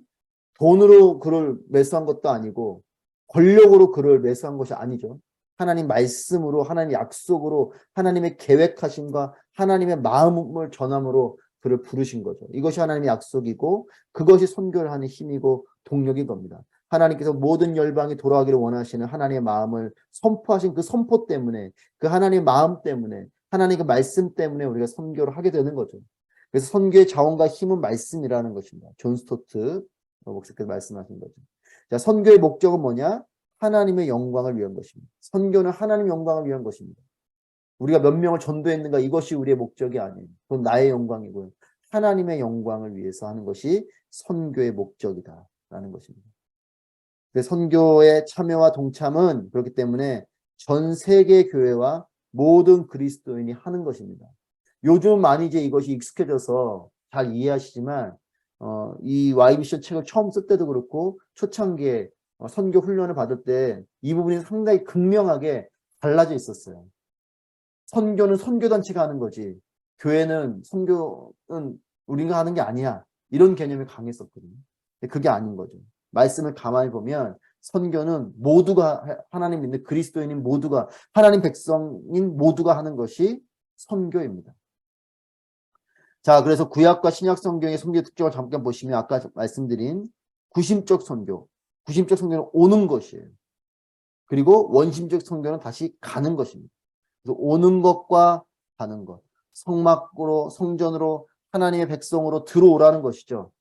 돈으로 그를 매수한 것도 아니고 권력으로 그를 매수한 것이 아니죠. 하나님 말씀으로, 하나님 약속으로, 하나님의 계획하심과 하나님의 마음을 전함으로 그를 부르신 거죠. 이것이 하나님의 약속이고 그것이 선교를 하는 힘이고 동력인 겁니다. 하나님께서 모든 열방이 돌아가기를 원하시는 하나님의 마음을 선포하신 그 선포 때문에, 그 하나님의 마음 때문에, 하나님의 그 말씀 때문에 우리가 선교를 하게 되는 거죠. 그래서 선교의 자원과 힘은 말씀이라는 것입니다. 존 스토트 목사께서 말씀하신 거죠. 자, 선교의 목적은 뭐냐? 하나님의 영광을 위한 것입니다. 선교는 하나님의 영광을 위한 것입니다. 우리가 몇 명을 전도했는가 이것이 우리의 목적이 아니에요. 그건 나의 영광이고요. 하나님의 영광을 위해서 하는 것이 선교의 목적이다라는 것입니다. 선교의 참여와 동참은 그렇기 때문에 전 세계 교회와 모든 그리스도인이 하는 것입니다. 요즘 많이 이제 이것이 익숙해져서 잘 이해하시지만 이 YBC 책을 처음 쓸 때도 그렇고 초창기에 선교 훈련을 받을 때 이 부분이 상당히 극명하게 달라져 있었어요. 선교는 선교단체가 하는 거지 교회는 선교는 우리가 하는 게 아니야. 이런 개념이 강했었거든요. 근데 그게 아닌 거죠. 말씀을 가만히 보면 선교는 모두가 하나님 믿는 그리스도인인 모두가 하나님 백성인 모두가 하는 것이 선교입니다. 자, 그래서 구약과 신약 성경의 선교 특징을 잠깐 보시면 아까 말씀드린 구심적 선교, 구심적 선교는 오는 것이에요. 그리고 원심적 선교는 다시 가는 것입니다. 그래서 오는 것과 가는 것, 성막으로 성전으로 하나님의 백성으로 들어오라는 것이죠.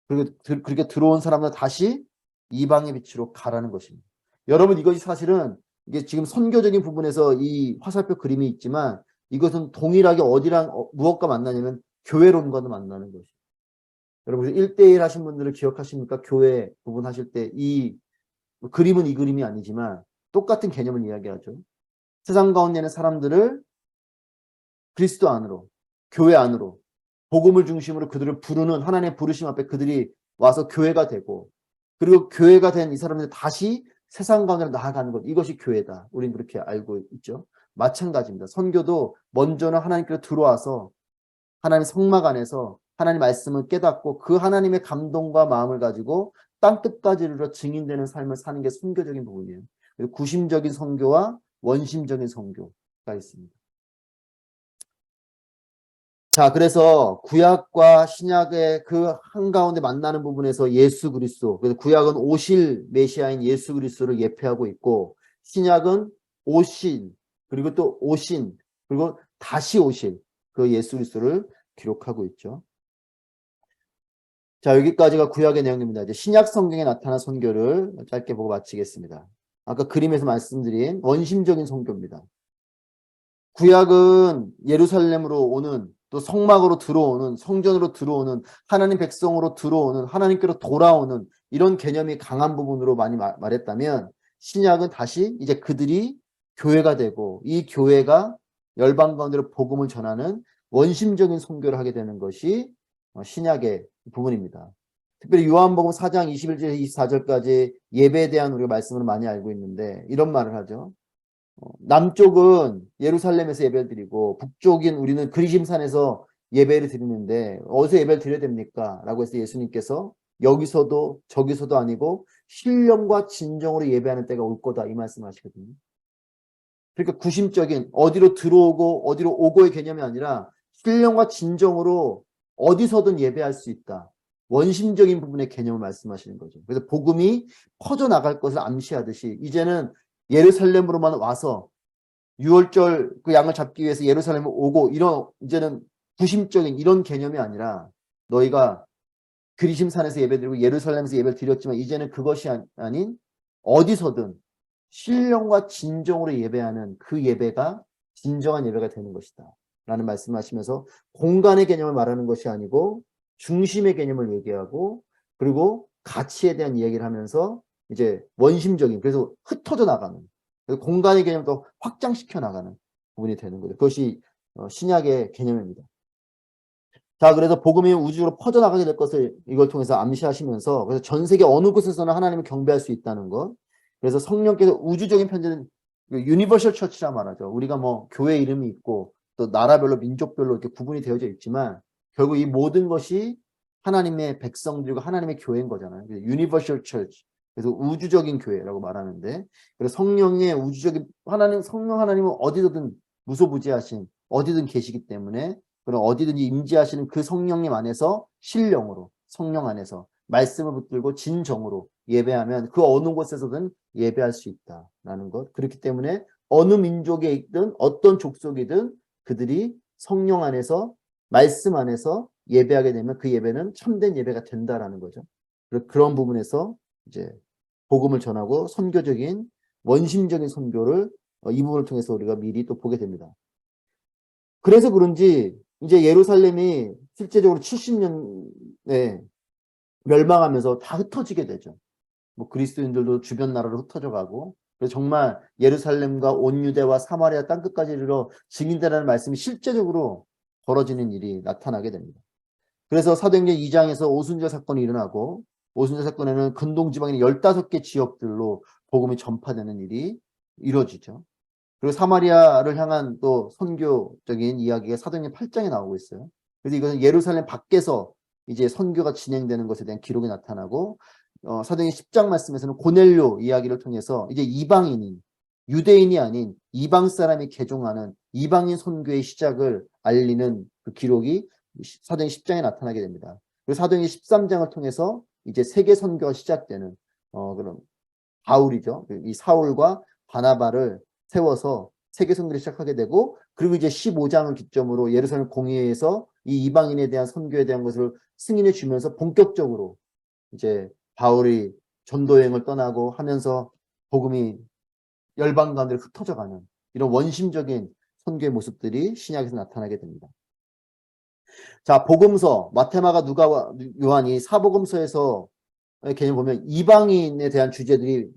그리고 그렇게 들어온 사람은 다시 이방의 빛으로 가라는 것입니다. 여러분 이것이 사실은 이게 지금 선교적인 부분에서 이 화살표 그림이 있지만 이것은 동일하게 어디랑 무엇과 만나냐면 교회론과도 만나는 것이에요. 여러분 1대1 하신 분들을 기억하십니까? 교회 부분 하실 때 이 그림은 이 그림이 아니지만 똑같은 개념을 이야기하죠. 세상 가운데 있는 사람들을 그리스도 안으로, 교회 안으로 복음을 중심으로 그들을 부르는 하나님의 부르심 앞에 그들이 와서 교회가 되고 그리고 교회가 된 이 사람들 다시 세상 가운데로 나아가는 것. 이것이 교회다. 우리는 그렇게 알고 있죠. 마찬가지입니다. 선교도 먼저는 하나님께로 들어와서 하나님 성막 안에서 하나님 말씀을 깨닫고 그 하나님의 감동과 마음을 가지고 땅끝까지 이르러 증인되는 삶을 사는 게 선교적인 부분이에요. 구심적인 선교와 원심적인 선교가 있습니다. 자, 그래서 구약과 신약의 그 한가운데 만나는 부분에서 예수 그리스도, 그래서 구약은 오실 메시아인 예수 그리스도를 예표하고 있고 신약은 오신, 그리고 또 오신, 그리고 다시 오실 그 예수 그리스도를 기록하고 있죠. 자, 여기까지가 구약의 내용입니다. 이제 신약 성경에 나타난 선교를 짧게 보고 마치겠습니다. 아까 그림에서 말씀드린 원심적인 선교입니다. 구약은 예루살렘으로 오는 또 성막으로 들어오는 성전으로 들어오는 하나님 백성으로 들어오는 하나님께로 돌아오는 이런 개념이 강한 부분으로 많이 말했다면 신약은 다시 이제 그들이 교회가 되고 이 교회가 열방 가운데로 복음을 전하는 원심적인 선교를 하게 되는 것이 신약의 부분입니다. 특별히 요한복음 4장 21절 24절까지 예배에 대한 우리가 말씀을 많이 알고 있는데 이런 말을 하죠. 남쪽은 예루살렘에서 예배를 드리고 북쪽인 우리는 그리심산에서 예배를 드리는데 어디서 예배를 드려야 됩니까? 라고 해서 예수님께서 여기서도 저기서도 아니고 신령과 진정으로 예배하는 때가 올 거다 이 말씀하시거든요. 그러니까 구심적인 어디로 들어오고 어디로 오고의 개념이 아니라 신령과 진정으로 어디서든 예배할 수 있다. 원심적인 부분의 개념을 말씀하시는 거죠. 그래서 복음이 퍼져나갈 것을 암시하듯이 이제는 예루살렘으로만 와서 6월절 그 양을 잡기 위해서 예루살렘을 오고 이런 이제는 구심적인 이런 개념이 아니라 너희가 그리심산에서 예배드리고 예루살렘에서 예배를 드렸지만 이제는 그것이 아닌 어디서든 신령과 진정으로 예배하는 그 예배가 진정한 예배가 되는 것이다 라는 말씀하시면서 공간의 개념을 말하는 것이 아니고 중심의 개념을 얘기하고 그리고 가치에 대한 이야기를 하면서 이제 원심적인 그래서 흩어져 나가는 공간의 개념도 확장시켜 나가는 부분이 되는 거죠. 그것이 신약의 개념입니다. 자, 그래서 복음이 우주로 퍼져나가게 될 것을 이걸 통해서 암시하시면서 그래서 전 세계 어느 곳에서나 하나님을 경배할 수 있다는 것. 그래서 성령께서 우주적인 편지는 유니버셜 처치라 말하죠. 우리가 뭐 교회 이름이 있고 또 나라별로 민족별로 이렇게 구분이 되어져 있지만 결국 이 모든 것이 하나님의 백성들과 하나님의 교회인 거잖아요. 유니버셜 처치. 그래서 우주적인 교회라고 말하는데 그래서 성령의 우주적인 하나님 성령 하나님은 어디서든 무소부지하신 어디든 계시기 때문에 그럼 어디든지 임재하시는 그 성령님 안에서 신령으로 성령 안에서 말씀을 붙들고 진정으로 예배하면 그 어느 곳에서든 예배할 수 있다라는 것. 그렇기 때문에 어느 민족에 있든 어떤 족속이든 그들이 성령 안에서 말씀 안에서 예배하게 되면 그 예배는 참된 예배가 된다라는 거죠. 그런 부분에서 이제 복음을 전하고 선교적인 원심적인 선교를 이 부분을 통해서 우리가 미리 또 보게 됩니다. 그래서 그런지 이제 예루살렘이 실제적으로 70년에 멸망하면서 다 흩어지게 되죠. 뭐 그리스도인들도 주변 나라로 흩어져 가고, 그래서 정말 예루살렘과 온 유대와 사마리아 땅끝까지 이르러 증인되라는 말씀이 실제적으로 벌어지는 일이 나타나게 됩니다. 그래서 사도행전 2장에서 오순절 사건이 일어나고, 오순절 사건에는 근동지방의 15개 지역들로 복음이 전파되는 일이 이루어지죠. 그리고 사마리아를 향한 또 선교적인 이야기가 사도행전 8장에 나오고 있어요. 그래서 이것은 예루살렘 밖에서 이제 선교가 진행되는 것에 대한 기록이 나타나고, 사도행전 10장 말씀에서는 고넬료 이야기를 통해서 이제 이방인인, 유대인이 아닌 이방 사람이 개종하는 이방인 선교의 시작을 알리는 그 기록이 사도행전 10장에 나타나게 됩니다. 그리고 사도행전 13장을 통해서 이제 세계 선교가 시작되는 그런 바울이죠. 이 사울과 바나바를 세워서 세계 선교를 시작하게 되고, 그리고 이제 15장을 기점으로 예루살렘 공회에서 이 이방인에 대한 선교에 대한 것을 승인해 주면서 본격적으로 이제 바울이 전도 여행을 떠나고 하면서 복음이 열방 가운데 흩어져가는 이런 원심적인 선교의 모습들이 신약에서 나타나게 됩니다. 자, 복음서 마태마가 누가 요한이 사복음서에서 개념 보면 이방인에 대한 주제들이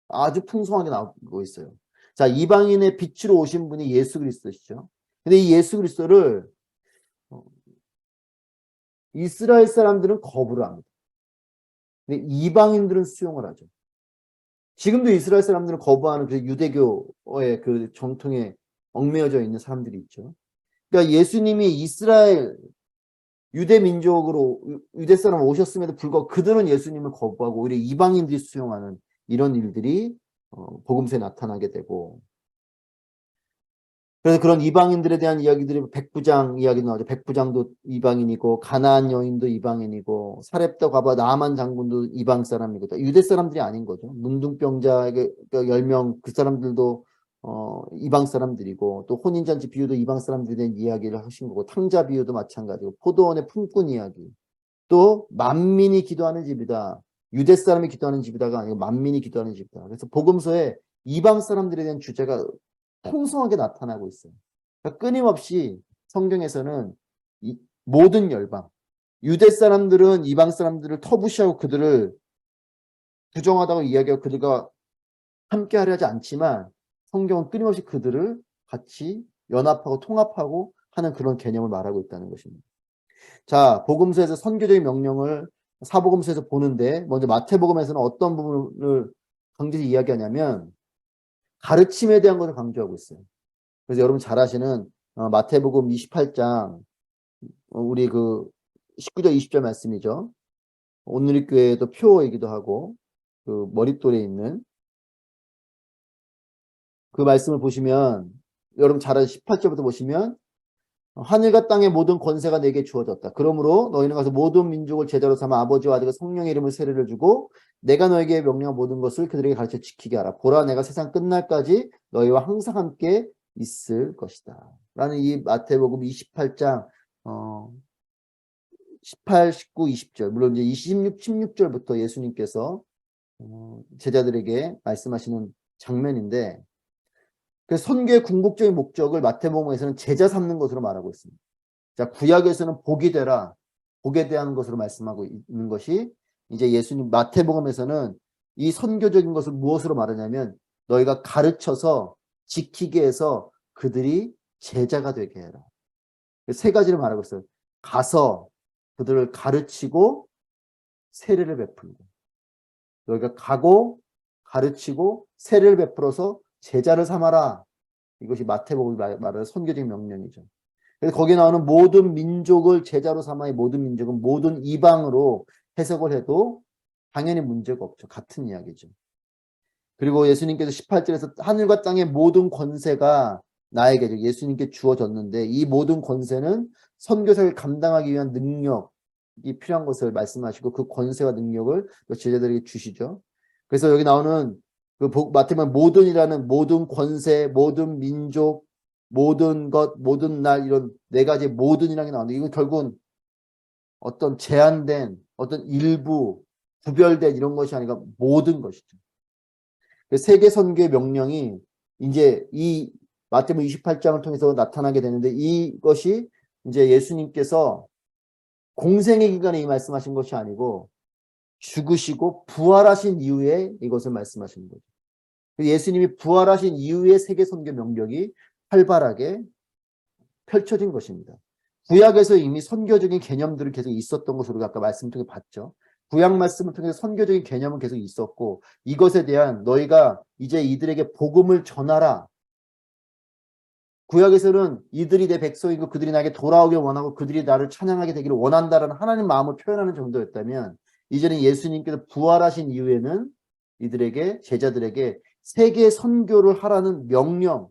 아주 풍성하게 나오고 있어요. 자, 이방인의 빛으로 오신 분이 예수 그리스도시죠. 근데 이 예수 그리스도를 이스라엘 사람들은 거부를 합니다. 근데 이방인들은 수용을 하죠. 지금도 이스라엘 사람들은 거부하는 그 유대교의 그 정통에 얽매여져 있는 사람들이 있죠. 그러니까 예수님이 이스라엘 유대 민족으로 유대 사람 오셨음에도 불구하고 그들은 예수님을 거부하고 오히려 이방인들이 수용하는 이런 일들이 복음서에 나타나게 되고, 그래서 그런 이방인들에 대한 이야기들이 백부장 이야기 나오죠. 백부장도 이방인이고 가나안 여인도 이방인이고 사렙다 과부와 나아만 장군도 이방 사람이고 유대 사람들이 아닌 거죠. 문둥병자에게 10명 그 사람들도 이방 사람들이고, 또 혼인잔치 비유도 이방 사람들에 대한 이야기를 하신 거고, 탕자 비유도 마찬가지고, 포도원의 품꾼 이야기, 또 만민이 기도하는 집이다. 유대 사람이 기도하는 집이다가 아니고 만민이 기도하는 집이다. 그래서 복음서에 이방 사람들에 대한 주제가 풍성하게 나타나고 있어요. 그러니까 끊임없이 성경에서는 모든 열방, 유대 사람들은 이방 사람들을 터부시하고 그들을 부정하다고 이야기하고 그들과 함께하려 하지 않지만, 성경은 끊임없이 그들을 같이 연합하고 통합하고 하는 그런 개념을 말하고 있다는 것입니다. 자, 복음서에서 선교적인 명령을 사복음서에서 보는데, 먼저 마태복음에서는 어떤 부분을 강조해서 이야기하냐면 가르침에 대한 것을 강조하고 있어요. 그래서 여러분 잘 아시는 마태복음 28장 우리 그 19절 20절 말씀이죠. 온누리교회도 표이기도 하고 그 머릿돌에 있는 그 말씀을 보시면, 여러분 잘 아시는 18절부터 보시면 하늘과 땅의 모든 권세가 내게 주어졌다. 그러므로 너희는 가서 모든 민족을 제자로 삼아 아버지와 아들과 성령의 이름을 세례를 주고 내가 너에게 명령한 모든 것을 그들에게 가르쳐 지키게 하라. 보라, 내가 세상 끝날까지 너희와 항상 함께 있을 것이다. 라는 이 마태복음 28장 18, 19, 20절, 물론 이제 26, 16절부터 예수님께서 제자들에게 말씀하시는 장면인데, 그 선교의 궁극적인 목적을 마태복음에서는 제자 삼는 것으로 말하고 있습니다. 자, 구약에서는 복이 되라, 복에 대한 것으로 말씀하고 있는 것이, 이제 예수님 마태복음에서는 이 선교적인 것을 무엇으로 말하냐면 너희가 가르쳐서 지키게 해서 그들이 제자가 되게 해라. 세 가지를 말하고 있어요. 가서 그들을 가르치고 세례를 베풀고, 너희가 가고 가르치고 세례를 베풀어서 제자를 삼아라. 이것이 마태복음이 말하는 선교적인 명령이죠. 그래서 거기에 나오는 모든 민족을 제자로 삼아의 모든 민족은 모든 이방으로 해석을 해도 당연히 문제가 없죠. 같은 이야기죠. 그리고 예수님께서 18절에서 하늘과 땅의 모든 권세가 나에게, 예수님께 주어졌는데, 이 모든 권세는 선교사를 감당하기 위한 능력이 필요한 것을 말씀하시고 그 권세와 능력을 제자들에게 주시죠. 그래서 여기 나오는 그 마태복음 모든이라는 모든 권세, 모든 민족, 모든 것, 모든 날, 이런 네 가지 모든이라는 게 나오는데, 이건 결국은 어떤 제한된, 어떤 일부, 구별된 이런 것이 아니라 모든 것이죠. 세계 선교의 명령이 이제 이 마태복음 28장을 통해서 나타나게 되는데 이것이 이제 예수님께서 공생의 기간에 이 말씀하신 것이 아니고 죽으시고 부활하신 이후에 이것을 말씀하시는 거죠. 예수님이 부활하신 이후에 세계 선교 명령이 활발하게 펼쳐진 것입니다. 구약에서 이미 선교적인 개념들이 계속 있었던 것으로 우리가 아까 말씀을 통해 봤죠. 구약 말씀을 통해서 선교적인 개념은 계속 있었고 이것에 대한 너희가 이제 이들에게 복음을 전하라. 구약에서는 이들이 내 백성이고 그들이 나에게 돌아오길 원하고 그들이 나를 찬양하게 되기를 원한다라는 하나님 마음을 표현하는 정도였다면 이제는 예수님께서 부활하신 이후에는 이들에게 제자들에게 세계 선교를 하라는 명령,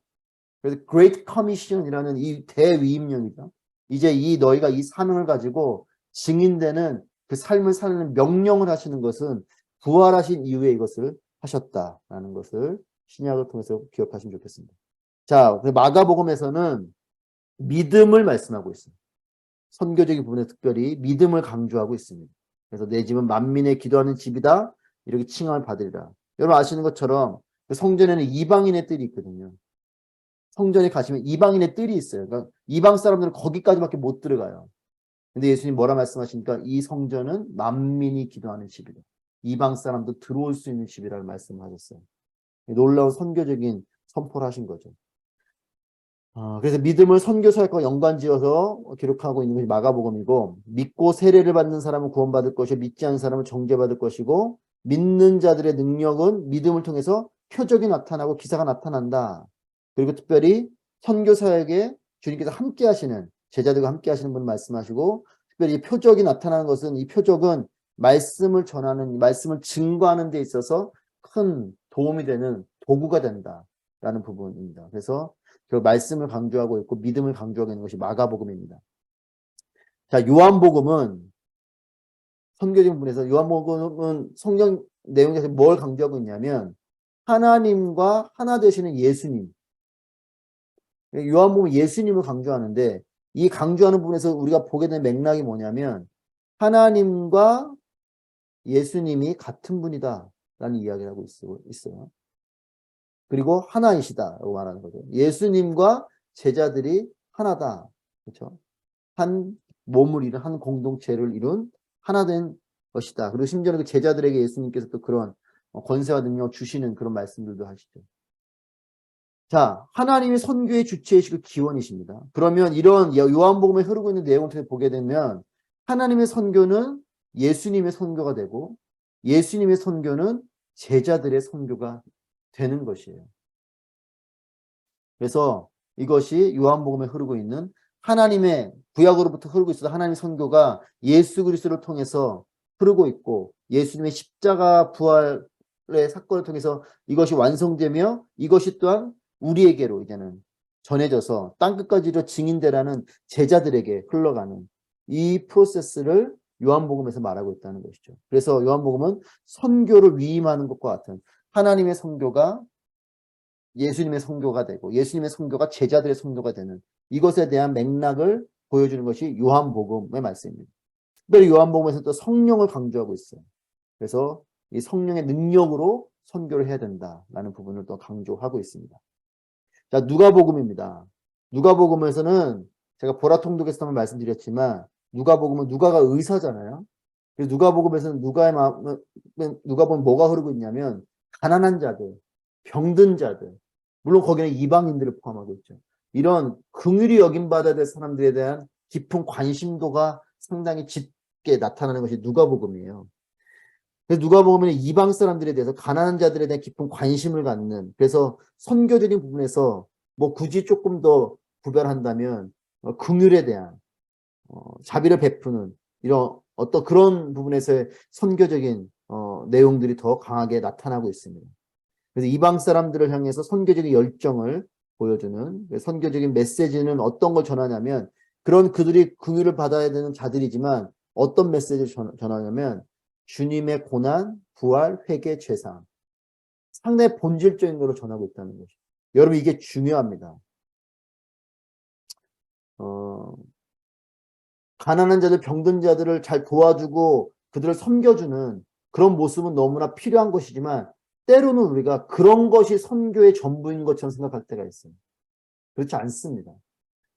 그래서 Great Commission이라는 이 대위임령이죠. 이제 너희가 이 사명을 가지고 증인되는 그 삶을 사는 명령을 하시는 것은 부활하신 이후에 이것을 하셨다라는 것을 신약을 통해서 기억하시면 좋겠습니다. 자, 마가복음에서는 믿음을 말씀하고 있습니다. 선교적인 부분에 특별히 믿음을 강조하고 있습니다. 그래서 내 집은 만민의 기도하는 집이다 이렇게 칭함을 받으리라. 여러분 아시는 것처럼 성전에는 이방인의 뜰이 있거든요. 성전에 가시면 이방인의 뜰이 있어요. 그러니까 이방 사람들은 거기까지밖에 못 들어가요. 근데 예수님 뭐라 말씀하시니까 이 성전은 만민이 기도하는 집이다. 이방 사람도 들어올 수 있는 집이라는 말씀을 하셨어요. 놀라운 선교적인 선포를 하신 거죠. 그래서 믿음을 선교 사역과 연관지어서 기록하고 있는 것이 마가복음이고 믿고 세례를 받는 사람은 구원받을 것이고 믿지 않는 사람은 정죄받을 것이고 믿는 자들의 능력은 믿음을 통해서 표적이 나타나고 기사가 나타난다. 그리고 특별히 선교 사역에 주님께서 함께 하시는 제자들과 함께 하시는 분 말씀하시고 특별히 표적이 나타나는 것은 이 표적은 말씀을 전하는 말씀을 증거하는 데 있어서 큰 도움이 되는 도구가 된다라는 부분입니다. 그래서 그 말씀을 강조하고 있고 믿음을 강조하고 있는 것이 마가복음입니다. 자, 요한복음은 선교적인 부분에서 요한복음은 성경 내용에서 뭘 강조하고 있냐면 하나님과 하나 되시는 예수님. 요한복음은 예수님을 강조하는데 이 강조하는 부분에서 우리가 보게 되는 맥락이 뭐냐면 하나님과 예수님이 같은 분이다 라는 이야기를 하고 있어요. 그리고 하나이시다라고 말하는 거죠. 예수님과 제자들이 하나다. 그렇죠? 한 몸을 이룬 한 공동체를 이룬 하나 된 것이다. 그리고 심지어는 그 제자들에게 예수님께서 또 그런 권세와 능력을 주시는 그런 말씀들도 하시죠. 자, 하나님이 선교의 주체이시고 기원이십니다. 그러면 이런 요한복음에 흐르고 있는 내용을 통해 보게 되면 하나님의 선교는 예수님의 선교가 되고 예수님의 선교는 제자들의 선교가 되는 것이에요. 그래서 이것이 요한복음에 흐르고 있는 하나님의 구약으로부터 흐르고 있어서 하나님의 선교가 예수 그리스도를 통해서 흐르고 있고 예수님의 십자가 부활의 사건을 통해서 이것이 완성되며 이것이 또한 우리에게로 이제는 전해져서 땅끝까지로 증인되라는 제자들에게 흘러가는 이 프로세스를 요한복음에서 말하고 있다는 것이죠. 그래서 요한복음은 선교를 위임하는 것과 같은 하나님의 선교가 예수님의 선교가 되고 예수님의 선교가 제자들의 선교가 되는 이것에 대한 맥락을 보여주는 것이 요한복음의 말씀입니다. 특별히 요한복음에서 또 성령을 강조하고 있어요. 그래서 이 성령의 능력으로 선교를 해야 된다라는 부분을 또 강조하고 있습니다. 자, 누가복음입니다. 누가복음에서는 제가 보라통독에서 한번 말씀드렸지만 누가복음은 누가가 의사잖아요. 그래서 누가복음에서는 누가복음 뭐가 흐르고 있냐면 가난한 자들, 병든 자들, 물론 거기는 이방인들을 포함하고 있죠. 이런 긍휼히 여김받아야 될 사람들에 대한 깊은 관심도가 상당히 짙게 나타나는 것이 누가복음이에요. 그래서 누가복음은 이방 사람들에 대해서 가난한 자들에 대한 깊은 관심을 갖는 그래서 선교적인 부분에서 뭐 굳이 조금 더 구별한다면 긍휼에 대한 자비를 베푸는 이런 어떤 그런 부분에서의 선교적인 내용들이 더 강하게 나타나고 있습니다. 그래서 이방 사람들을 향해서 선교적인 열정을 보여주는 선교적인 메시지는 어떤 걸 전하냐면 그런 그들이 긍휼을 받아야 되는 자들이지만 어떤 메시지를 전하냐면 주님의 고난, 부활, 회개, 죄사함 상당히 본질적인 것을 전하고 있다는 것이죠. 여러분 이게 중요합니다. 가난한 자들, 병든 자들을 잘 도와주고 그들을 섬겨주는 그런 모습은 너무나 필요한 것이지만 때로는 우리가 그런 것이 선교의 전부인 것처럼 생각할 때가 있어요. 그렇지 않습니다.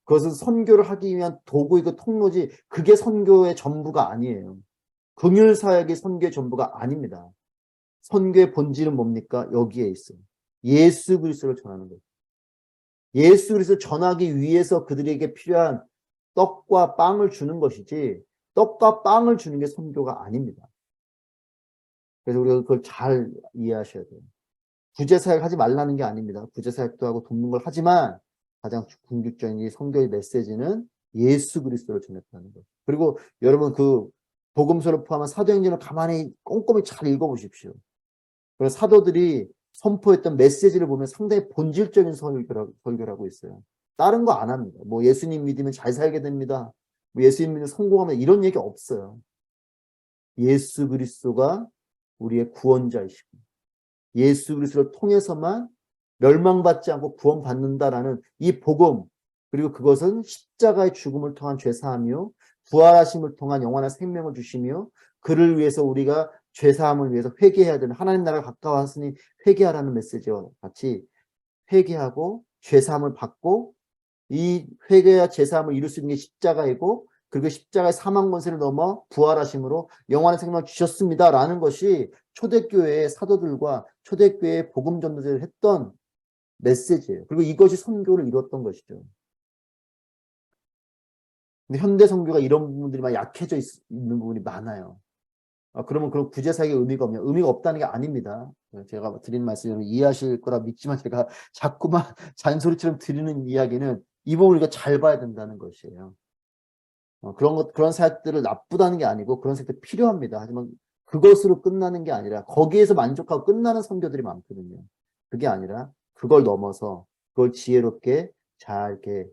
그것은 선교를 하기 위한 도구이고 통로지 그게 선교의 전부가 아니에요. 긍휼 사역이 선교의 전부가 아닙니다. 선교의 본질은 뭡니까? 여기에 있어요. 예수 그리스도를 전하는 거예요. 예수 그리스도를 전하기 위해서 그들에게 필요한 떡과 빵을 주는 것이지 떡과 빵을 주는 게 선교가 아닙니다. 그래서 우리가 그걸 잘 이해하셔야 돼요. 부재사역 하지 말라는 게 아닙니다. 부재사역도 하고 돕는 걸 하지만 가장 궁극적인 이 선교의 메시지는 예수 그리스도를 전했다는 거예요. 그리고 여러분 그 복음서를 포함한 사도행전을 가만히 꼼꼼히 잘 읽어보십시오. 그래서 사도들이 선포했던 메시지를 보면 상당히 본질적인 설교를 하고 있어요. 다른 거 안 합니다. 뭐 예수님 믿으면 잘 살게 됩니다. 뭐 예수님 믿으면 성공하면 이런 얘기 없어요. 예수 그리스도가 우리의 구원자이시고 예수 그리스도를 통해서만 멸망받지 않고 구원받는다라는 이 복음, 그리고 그것은 십자가의 죽음을 통한 죄사함이요 부활하심을 통한 영원한 생명을 주시며 그를 위해서 우리가 죄사함을 위해서 회개해야 되는 하나님 나라가 가까워하시니 회개하라는 메시지와 같이 회개하고 죄사함을 받고 이 회개와 죄사함을 이룰 수 있는 게 십자가이고 그리고 십자가의 사망 권세를 넘어 부활하심으로 영원한 생명을 주셨습니다라는 것이 초대교회의 사도들과 초대교회의 복음 전도자들이 했던 메시지예요. 그리고 이것이 선교를 이루었던 것이죠. 근데 현대 선교가 이런 부분들이 막 약해져 있는 부분이 많아요. 그러면 그런 구제사역의 의미가 없냐? 의미가 없다는 게 아닙니다. 제가 드리는 말씀을 이해하실 거라 믿지만 제가 자꾸만 잔소리처럼 드리는 이야기는 이 부분을 우리가 잘 봐야 된다는 것이에요. 그런 사역들을 나쁘다는 게 아니고 그런 사역들 필요합니다. 하지만 그것으로 끝나는 게 아니라 거기에서 만족하고 끝나는 선교들이 많거든요. 그게 아니라 그걸 넘어서 그걸 지혜롭게 잘 이렇게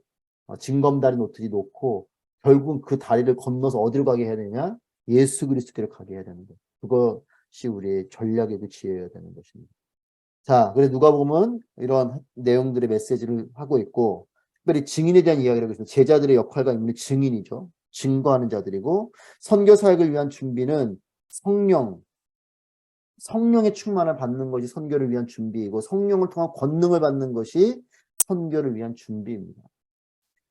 징검다리 놓듯이 놓고 결국 그 다리를 건너서 어디로 가게 해야 되냐? 예수 그리스도께로 가게 해야 되는 거예요. 그것이 우리의 전략이고 지혜여야 되는 것입니다. 자, 그래서 누가복음은 이런 내용들의 메시지를 하고 있고 특별히 증인에 대한 이야기를 하고 있습니다. 제자들의 역할과 임무는 증인이죠. 증거하는 자들이고 선교 사역을 위한 준비는 성령의 충만을 받는 것이 선교를 위한 준비이고 성령을 통한 권능을 받는 것이 선교를 위한 준비입니다.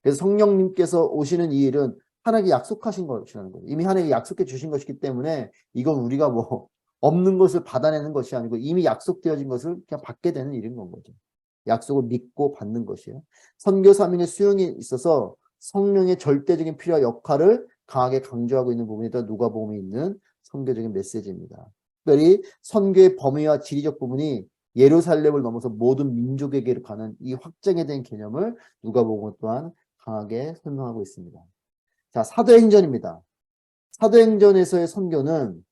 그래서 성령님께서 오시는 이 일은 하나님께 약속하신 것이라는 거예요. 이미 하나님께 약속해 주신 것이기 때문에 이건 우리가 뭐 없는 것을 받아내는 것이 아니고 이미 약속되어진 것을 그냥 받게 되는 일인 건 거죠. 약속을 믿고 받는 것이에요. 선교 사명의 수용에 있어서 성령의 절대적인 필요와 역할을 강하게 강조하고 있는 부분이 더 누가복음에 있는 선교적인 메시지입니다. 특별히 선교의 범위와 지리적 부분이 예루살렘을 넘어서 모든 민족에게로 가는 이 확장에 대한 개념을 누가복음 또한 강하게 설명하고 있습니다. 자, 사도행전입니다. 사도행전에서의 선교는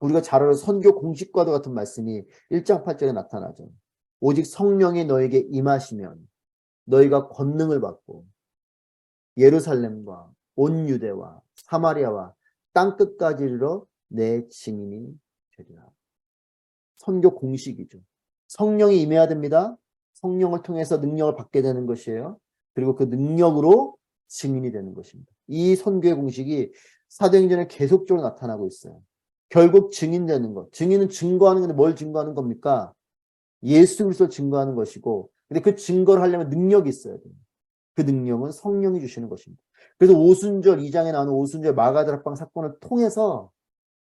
우리가 잘 아는 선교 공식과도 같은 말씀이 1장 8절에 나타나죠. 오직 성령이 너에게 임하시면 너희가 권능을 받고 예루살렘과 온 유대와 사마리아와 땅끝까지 이르러 내 증인이 되리라. 선교 공식이죠. 성령이 임해야 됩니다. 성령을 통해서 능력을 받게 되는 것이에요. 그리고 그 능력으로 증인이 되는 것입니다. 이 선교의 공식이 사도행전에 계속적으로 나타나고 있어요. 결국 증인되는 것. 증인은 증거하는 건데 뭘 증거하는 겁니까? 예수 그리스도를 증거하는 것이고 근데 그 증거를 하려면 능력이 있어야 돼요. 그 능력은 성령이 주시는 것입니다. 그래서 오순절 2장에 나오는 오순절 마가다락방 사건을 통해서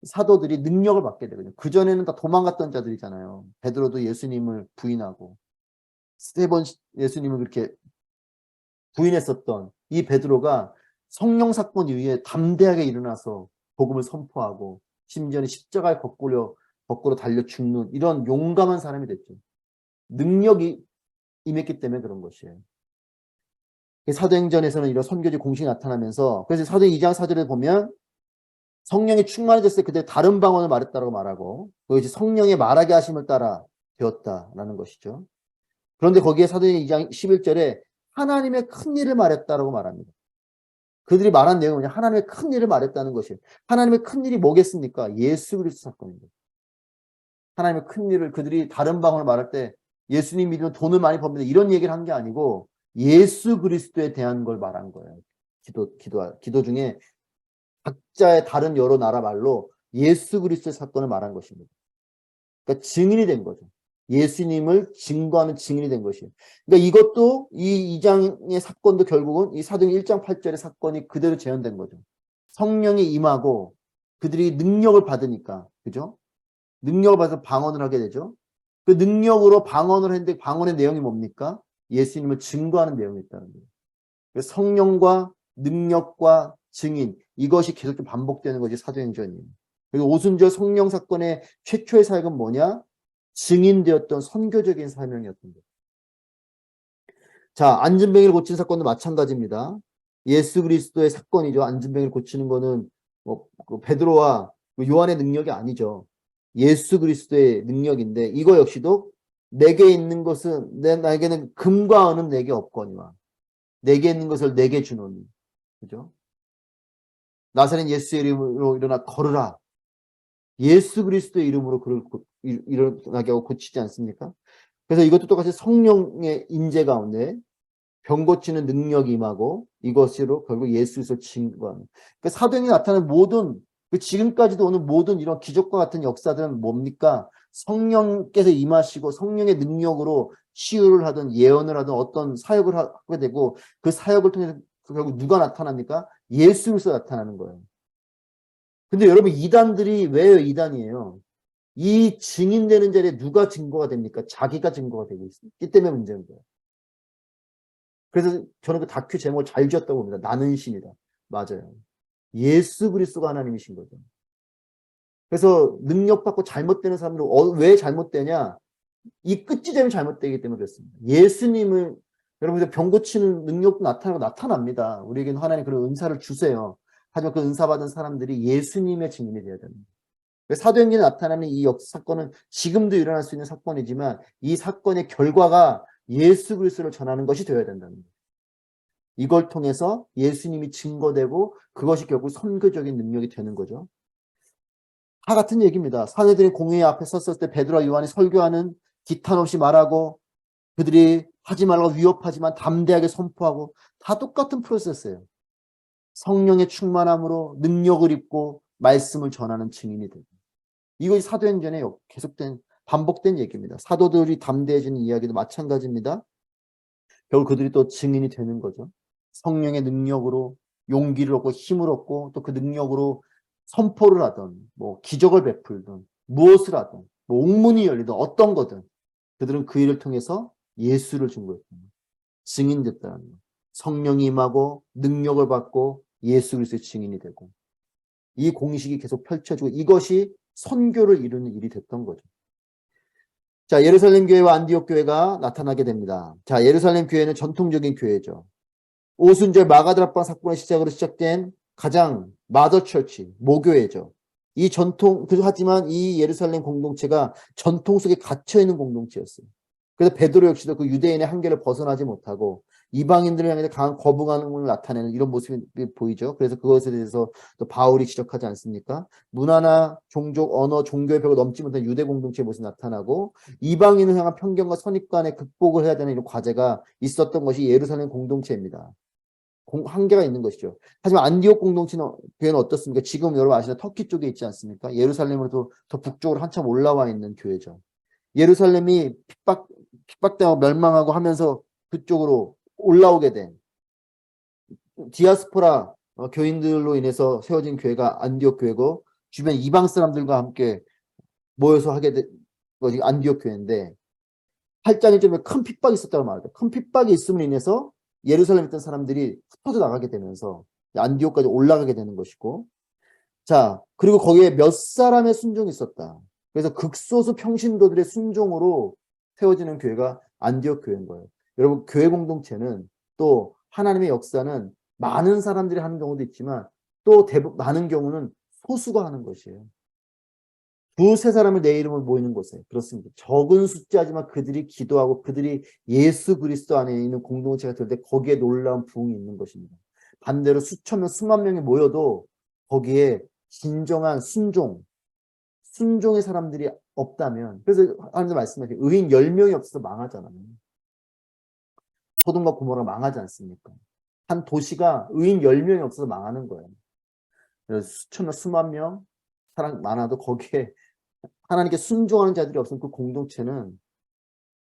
사도들이 능력을 받게 되거든요. 그전에는 다 도망갔던 자들이잖아요. 베드로도 예수님을 부인하고 세 번 예수님을 그렇게 부인했었던 이 베드로가 성령 사건 이후에 담대하게 일어나서 복음을 선포하고 심지어는 십자가에 거꾸로 달려 죽는 이런 용감한 사람이 됐죠. 능력이 임했기 때문에 그런 것이에요. 사도행전에서는 이런 선교지 공식이 나타나면서 그래서 사도행 2장 4절에 보면 성령이 충만해졌을 때 그때 다른 방언을 말했다고 말하고 그것이 성령의 말하게 하심을 따라 되었다라는 것이죠. 그런데 거기에 사도행 2장 11절에 하나님의 큰 일을 말했다라고 말합니다. 그들이 말한 내용은 그냥 하나님의 큰 일을 말했다는 것이에요. 하나님의 큰 일이 뭐겠습니까? 예수 그리스도 사건입니다. 하나님의 큰 일을 그들이 다른 방언을 말할 때 예수님 믿으면 돈을 많이 법니다. 이런 얘기를 한 게 아니고 예수 그리스도에 대한 걸 말한 거예요. 기도 중에 각자의 다른 여러 나라 말로 예수 그리스도의 사건을 말한 것입니다. 그러니까 증인이 된 거죠. 예수님을 증거하는 증인이 된 것이에요. 그러니까 이것도 이 2장의 사건도 결국은 이 사도행 1장 8절의 사건이 그대로 재현된 거죠. 성령이 임하고 그들이 능력을 받으니까, 그죠? 능력을 받아서 방언을 하게 되죠. 그 능력으로 방언을 했는데 방언의 내용이 뭡니까? 예수님을 증거하는 내용이 있다는 거예요. 그래서 성령과 능력과 증인, 이것이 계속 반복되는 것이 사도행전이에요. 그리고 오순절 성령 사건의 최초의 사역은 뭐냐? 증인되었던 선교적인 사명이었던 거예요. 자, 안진뱅이를 고친 사건도 마찬가지입니다. 예수 그리스도의 사건이죠. 안진뱅이를 고치는 거는 그 베드로와 요한의 능력이 아니죠. 예수 그리스도의 능력인데 이거 역시도 내게 있는 것은 나에게는 금과 은은 내게 없거니와 내게 있는 것을 내게 주노니, 그죠? 나사렛 예수의 이름으로 일어나 걸으라. 예수 그리스도의 이름으로 그를 일어나게 하고 고치지 않습니까? 그래서 이것도 똑같이 성령의 임재 가운데 병 고치는 능력이 임하고 이것으로 결국 예수에서 증거하는. 그러니까 사도행에 나타나는 모든 지금까지도 오는 모든 이런 기적과 같은 역사들은 뭡니까? 성령께서 임하시고 성령의 능력으로 치유를 하든 예언을 하든 어떤 사역을 하게 되고 그 사역을 통해서 결국 누가 나타납니까? 예수로서 나타나는 거예요. 근데 여러분 이단들이 왜 이단이에요? 이 증인되는 자리에 누가 증거가 됩니까? 자기가 증거가 되고 있기 때문에 문제인 거예요. 그래서 저는 그 다큐 제목을 잘 지었다고 봅니다. 나는 신이다. 맞아요. 예수 그리스도가 하나님이신 거죠. 그래서 능력받고 잘못되는 사람들은 왜 잘못되냐? 이 끝이 되면 잘못되기 때문에 그렇습니다. 예수님을 여러분 병 고치는 능력도 나타나고 나타납니다. 우리에게는 하나님 그런 은사를 주세요. 하지만 그 은사 받은 사람들이 예수님의 증인이 되어야 됩니다. 사도행전에 나타나는 이 사건은 지금도 일어날 수 있는 사건이지만 이 사건의 결과가 예수 그리스도를 전하는 것이 되어야 된다는 거예요. 이걸 통해서 예수님이 증거되고 그것이 결국 선교적인 능력이 되는 거죠. 다 같은 얘기입니다. 사내들이 공회 앞에 섰을 때 베드로와 요한이 설교하는 기탄 없이 말하고 그들이 하지 말라고 위협하지만 담대하게 선포하고 다 똑같은 프로세스예요. 성령의 충만함으로 능력을 입고 말씀을 전하는 증인이 되고 이것이 사도행전에 계속된 반복된 얘기입니다. 사도들이 담대해지는 이야기도 마찬가지입니다. 결국 그들이 또 증인이 되는 거죠. 성령의 능력으로 용기를 얻고 힘을 얻고 또 그 능력으로 선포를 하든 뭐 기적을 베풀든 무엇을 하든 뭐 옥문이 열리든 어떤 거든 그들은 그 일을 통해서 예수를 증거했습니다. 증인됐다는 거. 성령이 임하고 능력을 받고 예수 그리스도의 증인이 되고 이 공식이 계속 펼쳐지고 이것이 선교를 이루는 일이 됐던 거죠. 자, 예루살렘 교회와 안디옥 교회가 나타나게 됩니다. 자, 예루살렘 교회는 전통적인 교회죠. 오순절 마가다락방 사건의 시작으로 시작된 가장 마더 철치, 모교회죠. 이 전통, 하지만 이 예루살렘 공동체가 전통 속에 갇혀있는 공동체였어요. 그래서 베드로 역시도 그 유대인의 한계를 벗어나지 못하고 이방인들을 향해 강한 거부감을 나타내는 이런 모습이 보이죠. 그래서 그것에 대해서 또 바울이 지적하지 않습니까? 문화나 종족, 언어, 종교의 벽을 넘지 못한 유대 공동체의 모습이 나타나고 이방인을 향한 편견과 선입관에 극복을 해야 되는 이런 과제가 있었던 것이 예루살렘 공동체입니다. 한계가 있는 것이죠. 하지만 안디옥 공동체는 교회는 어떻습니까? 지금 여러분 아시는 터키 쪽에 있지 않습니까? 예루살렘으로도 더 북쪽으로 한참 올라와 있는 교회죠. 예루살렘이 핍박당하고 멸망하고 하면서 그쪽으로 올라오게 된 디아스포라 교인들로 인해서 세워진 교회가 안디옥 교회고 주변 이방 사람들과 함께 모여서 하게 된 것이 안디옥 교회인데 8장 1절에 큰 핍박이 있었다고 말하죠. 큰 핍박이 있음으로 인해서 예루살렘에 있던 사람들이 흩어져 나가게 되면서 안디옥까지 올라가게 되는 것이고 자 그리고 거기에 몇 사람의 순종이 있었다. 그래서 극소수 평신도들의 순종으로 세워지는 교회가 안디옥 교회인 거예요. 여러분 교회 공동체는 또 하나님의 역사는 많은 사람들이 하는 경우도 있지만 또 많은 경우는 소수가 하는 것이에요. 두세 사람이 내 이름을 모이는 곳에 그렇습니다. 적은 숫자지만 그들이 기도하고 그들이 예수 그리스도 안에 있는 공동체가 될 때 거기에 놀라운 부흥이 있는 것입니다. 반대로 수천 명, 수만 명이 모여도 거기에 진정한 순종의 사람들이 없다면 그래서 하나님도 말씀하세요. 의인 10명이 없어서 망하잖아요. 소돔과 고모라 망하지 않습니까? 한 도시가 의인 10명이 없어서 망하는 거예요. 그래서 수천 명, 수만 명 사람 많아도 거기에 하나님께 순종하는 자들이 없으면 그 공동체는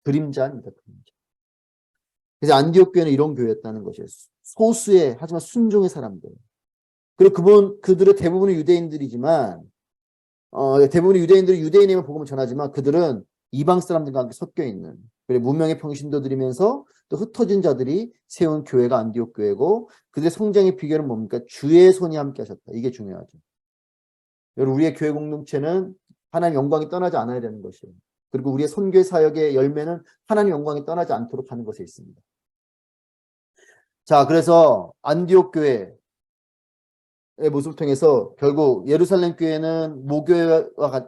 그림자입니다. 그림자. 그래서 안디옥 교회는 이런 교회였다는 것이에요. 소수의 하지만 순종의 사람들. 그리고 그들의 대부분은 유대인들이지만 대부분의 유대인들이 유대인임을 복음을 전하지만 그들은 이방 사람들과 함께 섞여 있는 그리고 문명의 평신도 들이면서 또 흩어진 자들이 세운 교회가 안디옥 교회고 그들의 성장의 비결은 뭡니까? 주의 손이 함께 하셨다. 이게 중요하죠. 여러분 우리의 교회 공동체는 하나님 영광이 떠나지 않아야 되는 것이에요. 그리고 우리의 선교 사역의 열매는 하나님 영광이 떠나지 않도록 하는 것에 있습니다. 자, 그래서 안디옥 교회의 모습을 통해서 결국 예루살렘 교회는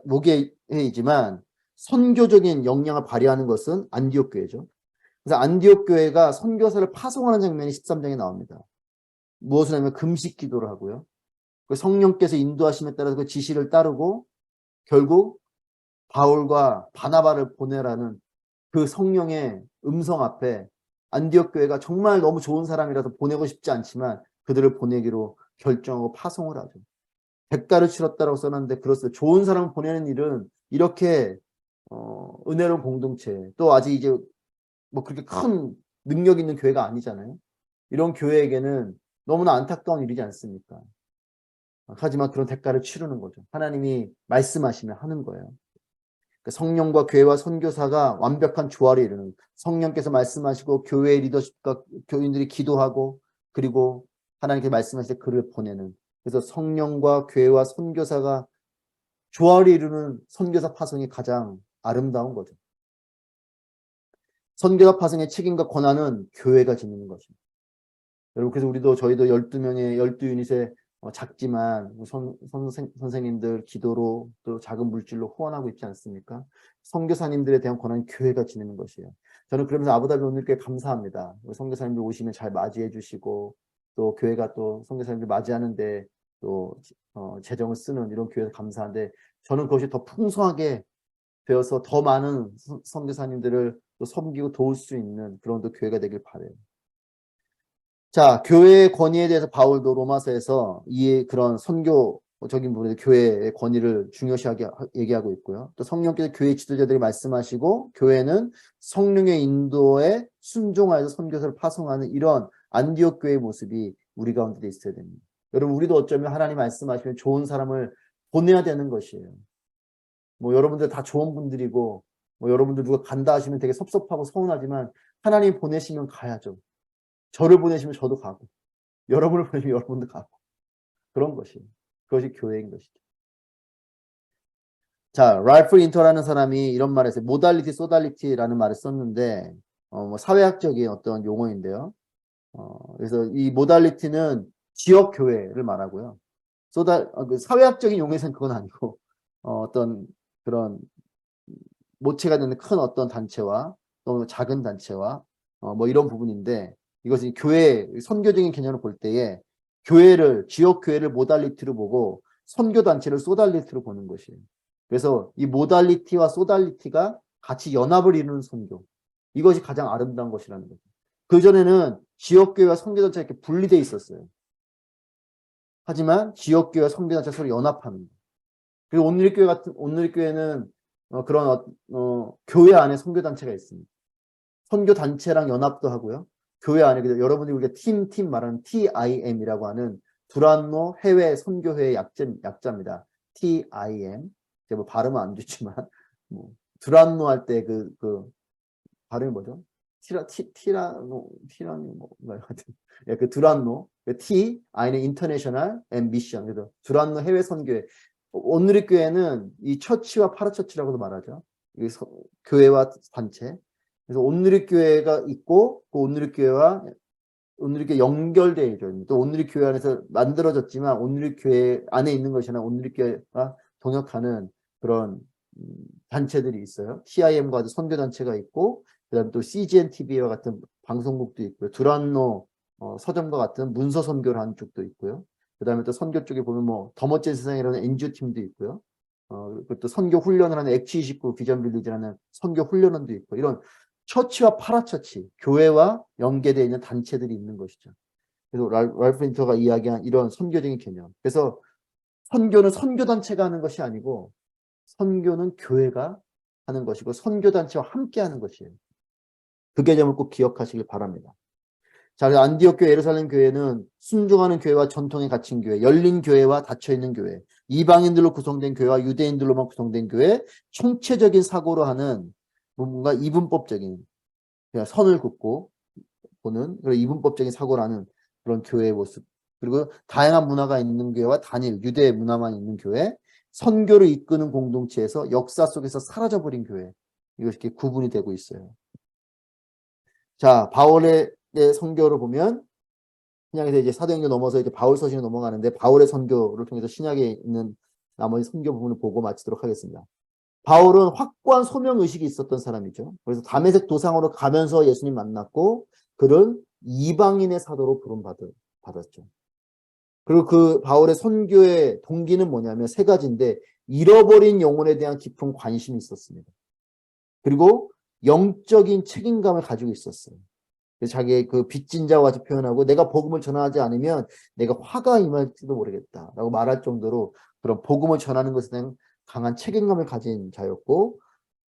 모교회이지만 선교적인 역량을 발휘하는 것은 안디옥 교회죠. 그래서 안디옥 교회가 선교사를 파송하는 장면이 13장에 나옵니다. 무엇을 하면 금식 기도를 하고요. 성령께서 인도하심에 따라서 그 지시를 따르고 결국 바울과 바나바를 보내라는 그 성령의 음성 앞에 안디옥 교회가 정말 너무 좋은 사람이라서 보내고 싶지 않지만 그들을 보내기로 결정하고 파송을 하죠. 대가를 치렀다라고 써놨는데 그렇습니다. 좋은 사람을 보내는 일은 이렇게 은혜로운 공동체 또 아직 이제 뭐 그렇게 큰 능력 있는 교회가 아니잖아요. 이런 교회에게는 너무나 안타까운 일이지 않습니까? 하지만 그런 대가를 치르는 거죠. 하나님이 말씀하시면 하는 거예요. 성령과 교회와 선교사가 완벽한 조화를 이루는 성령께서 말씀하시고 교회의 리더십과 교인들이 기도하고 그리고 하나님께 말씀하실 때 그를 보내는 그래서 성령과 교회와 선교사가 조화를 이루는 선교사 파송이 가장 아름다운 거죠. 선교사 파송의 책임과 권한은 교회가 지니는 것입니다. 여러분 그래서 저희도 12명의 12유닛의 작지만 선생님들 기도로 또 작은 물질로 후원하고 있지 않습니까? 선교사님들에 대한 권한은 교회가 지니는 것이에요. 저는 그러면서 아부다비 오늘교회 감사합니다. 선교사님들 오시면 잘 맞이해 주시고 또 교회가 또 선교사님들 맞이하는데 또 재정을 쓰는 이런 교회에서 감사한데 저는 그것이 더 풍성하게 되어서 더 많은 선교사님들을 또 섬기고 도울 수 있는 그런 또 교회가 되길 바라요. 자, 교회의 권위에 대해서 바울도 로마서에서 그런 선교적인 부분에서 교회의 권위를 중요시하게 얘기하고 있고요. 또 성령께서 교회 지도자들이 말씀하시고 교회는 성령의 인도에 순종하여서 선교사를 파송하는 이런 안디옥 교회의 모습이 우리 가운데 있어야 됩니다. 여러분 우리도 어쩌면 하나님 말씀하시면 좋은 사람을 보내야 되는 것이에요. 뭐 여러분들 다 좋은 분들이고 뭐 여러분들 누가 간다 하시면 되게 섭섭하고 서운하지만 하나님 보내시면 가야죠. 저를 보내시면 저도 가고 여러분을 보내시면 여러분도 가고 그런 것이 그것이 교회인 것이죠. 자, 랄프 인터라는 사람이 이런 말을 했어요. 모달리티, 소달리티라는 말을 썼는데 뭐 사회학적인 어떤 용어인데요. 그래서 이 모달리티는 지역 교회를 말하고요. 그 사회학적인 용어에서는 그건 아니고 어떤 그런 모체가 되는 큰 어떤 단체와 또 작은 단체와 뭐 이런 부분인데 이것은 교회 선교적인 개념을 볼 때에 지역 교회를 모달리티로 보고 선교 단체를 소달리티로 보는 것이에요. 그래서 이 모달리티와 소달리티가 같이 연합을 이루는 선교. 이것이 가장 아름다운 것이라는 거죠. 그전에는 지역 교회와 선교 단체가 이렇게 분리되어 있었어요. 하지만 지역 교회와 선교 단체가 서로 연합하는 거예요. 그리고 온누리 교회는 그런 교회 안에 선교 단체가 있습니다. 선교 단체랑 연합도 하고요. 교회 안에 여러분이 우리가 팀 말하는 TIM이라고 하는 두란노 해외 선교회의 약자입니다. TIM. 제가 뭐 발음은 안 좋지만 뭐 두란노 할 때 그 발음이 뭐죠? 티라노 뭐 하여튼 예, 그 두란노 T I는 인터내셔널 앤 미션. 그래서 두란노 해외 선교회. 온누리 교회는 이 처치와 파라처치라고도 말하죠. 교회와 단체. 그래서 온누리 교회가 있고 그 온누리 교회와 온누리 교회 연결되어 있죠. 또 온누리 교회 안에서 만들어졌지만 온누리 교회 안에 있는 것이나 온누리 교회와 동역하는 그런 단체들이 있어요. TIM과 선교 단체가 있고 그다음에 또 CGN TV와 같은 방송국도 있고요. 두란노 서점과 같은 문서 선교를 하는 쪽도 있고요. 그다음에 또 선교 쪽에 보면 뭐 더 멋진 세상이라는 NGO 팀도 있고요. 또 선교 훈련을 하는 엑치29 비전 빌리지라는 선교 훈련원도 있고 이런 처치와 파라처치, 교회와 연계되어 있는 단체들이 있는 것이죠. 그래서 랄프 인터가 이야기한 이런 선교적인 개념. 그래서 선교는 선교단체가 하는 것이 아니고 선교는 교회가 하는 것이고 선교단체와 함께 하는 것이에요. 그 개념을 꼭 기억하시길 바랍니다. 자, 그래서 안디옥 교회, 예루살렘 교회는 순종하는 교회와 전통에 갇힌 교회, 열린 교회와 닫혀있는 교회, 이방인들로 구성된 교회와 유대인들로만 구성된 교회, 총체적인 사고로 하는 뭔가 이분법적인, 그냥 선을 긋고 보는 그런 이분법적인 사고라는 그런 교회의 모습. 그리고 다양한 문화가 있는 교회와 단일, 유대 문화만 있는 교회, 선교를 이끄는 공동체에서 역사 속에서 사라져버린 교회. 이것이 이렇게 구분이 되고 있어요. 자, 바울의 선교를 보면 신약에서 이제 사도행전 넘어서 이제 바울 서신에 넘어가는데 바울의 선교를 통해서 신약에 있는 나머지 선교 부분을 보고 마치도록 하겠습니다. 바울은 확고한 소명 의식이 있었던 사람이죠. 그래서 다메섹 도상으로 가면서 예수님 만났고 그를 이방인의 사도로 부름받았죠. 그리고 그 바울의 선교의 동기는 뭐냐면 세 가지인데 잃어버린 영혼에 대한 깊은 관심이 있었습니다. 그리고 영적인 책임감을 가지고 있었어요. 자기의 그 빚진 자와 같이 표현하고 내가 복음을 전하지 않으면 내가 화가 임할지도 모르겠다라고 말할 정도로 그런 복음을 전하는 것에 대한 강한 책임감을 가진 자였고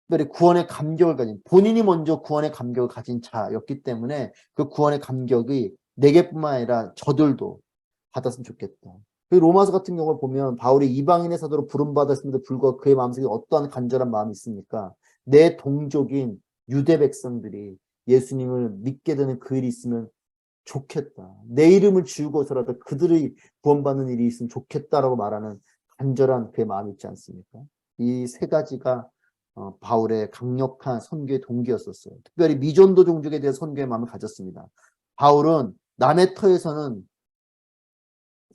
특별히 구원의 감격을 가진 본인이 먼저 구원의 감격을 가진 자였기 때문에 그 구원의 감격이 내게뿐만 아니라 저들도 받았으면 좋겠다. 그 로마서 같은 경우를 보면 바울이 이방인의 사도로 부름받았음에도 불구하고 그의 마음속에 어떠한 간절한 마음이 있습니까? 내 동족인 유대 백성들이 예수님을 믿게 되는 그 일이 있으면 좋겠다. 내 이름을 지우고서라도 그들이 구원받는 일이 있으면 좋겠다라고 말하는 간절한 그의 마음이 있지 않습니까? 이 세 가지가 바울의 강력한 선교의 동기였었어요. 특별히 미전도 종족에 대해 선교의 마음을 가졌습니다. 바울은 남의 터에서는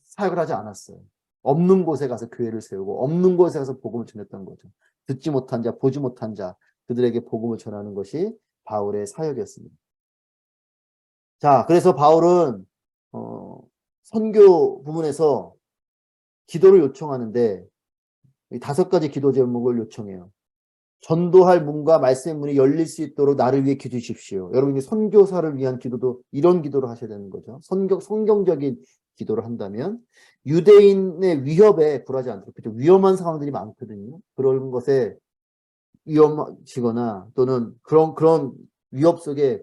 사역을 하지 않았어요. 없는 곳에 가서 교회를 세우고 없는 곳에 가서 복음을 전했던 거죠. 듣지 못한 자, 보지 못한 자, 그들에게 복음을 전하는 것이 바울의 사역이었습니다. 자, 그래서 바울은 선교 부분에서 기도를 요청하는데 5가지 기도 제목을 요청해요. 전도할 문과 말씀의 문이 열릴 수 있도록 나를 위해 기도하십시오. 여러분이 선교사를 위한 기도도 이런 기도를 하셔야 되는 거죠. 성경적인 기도를 한다면 유대인의 위협에 굴하지 않도록 그렇죠. 위험한 상황들이 많거든요. 그런 것에 위험하시거나 또는 그런 위협 속에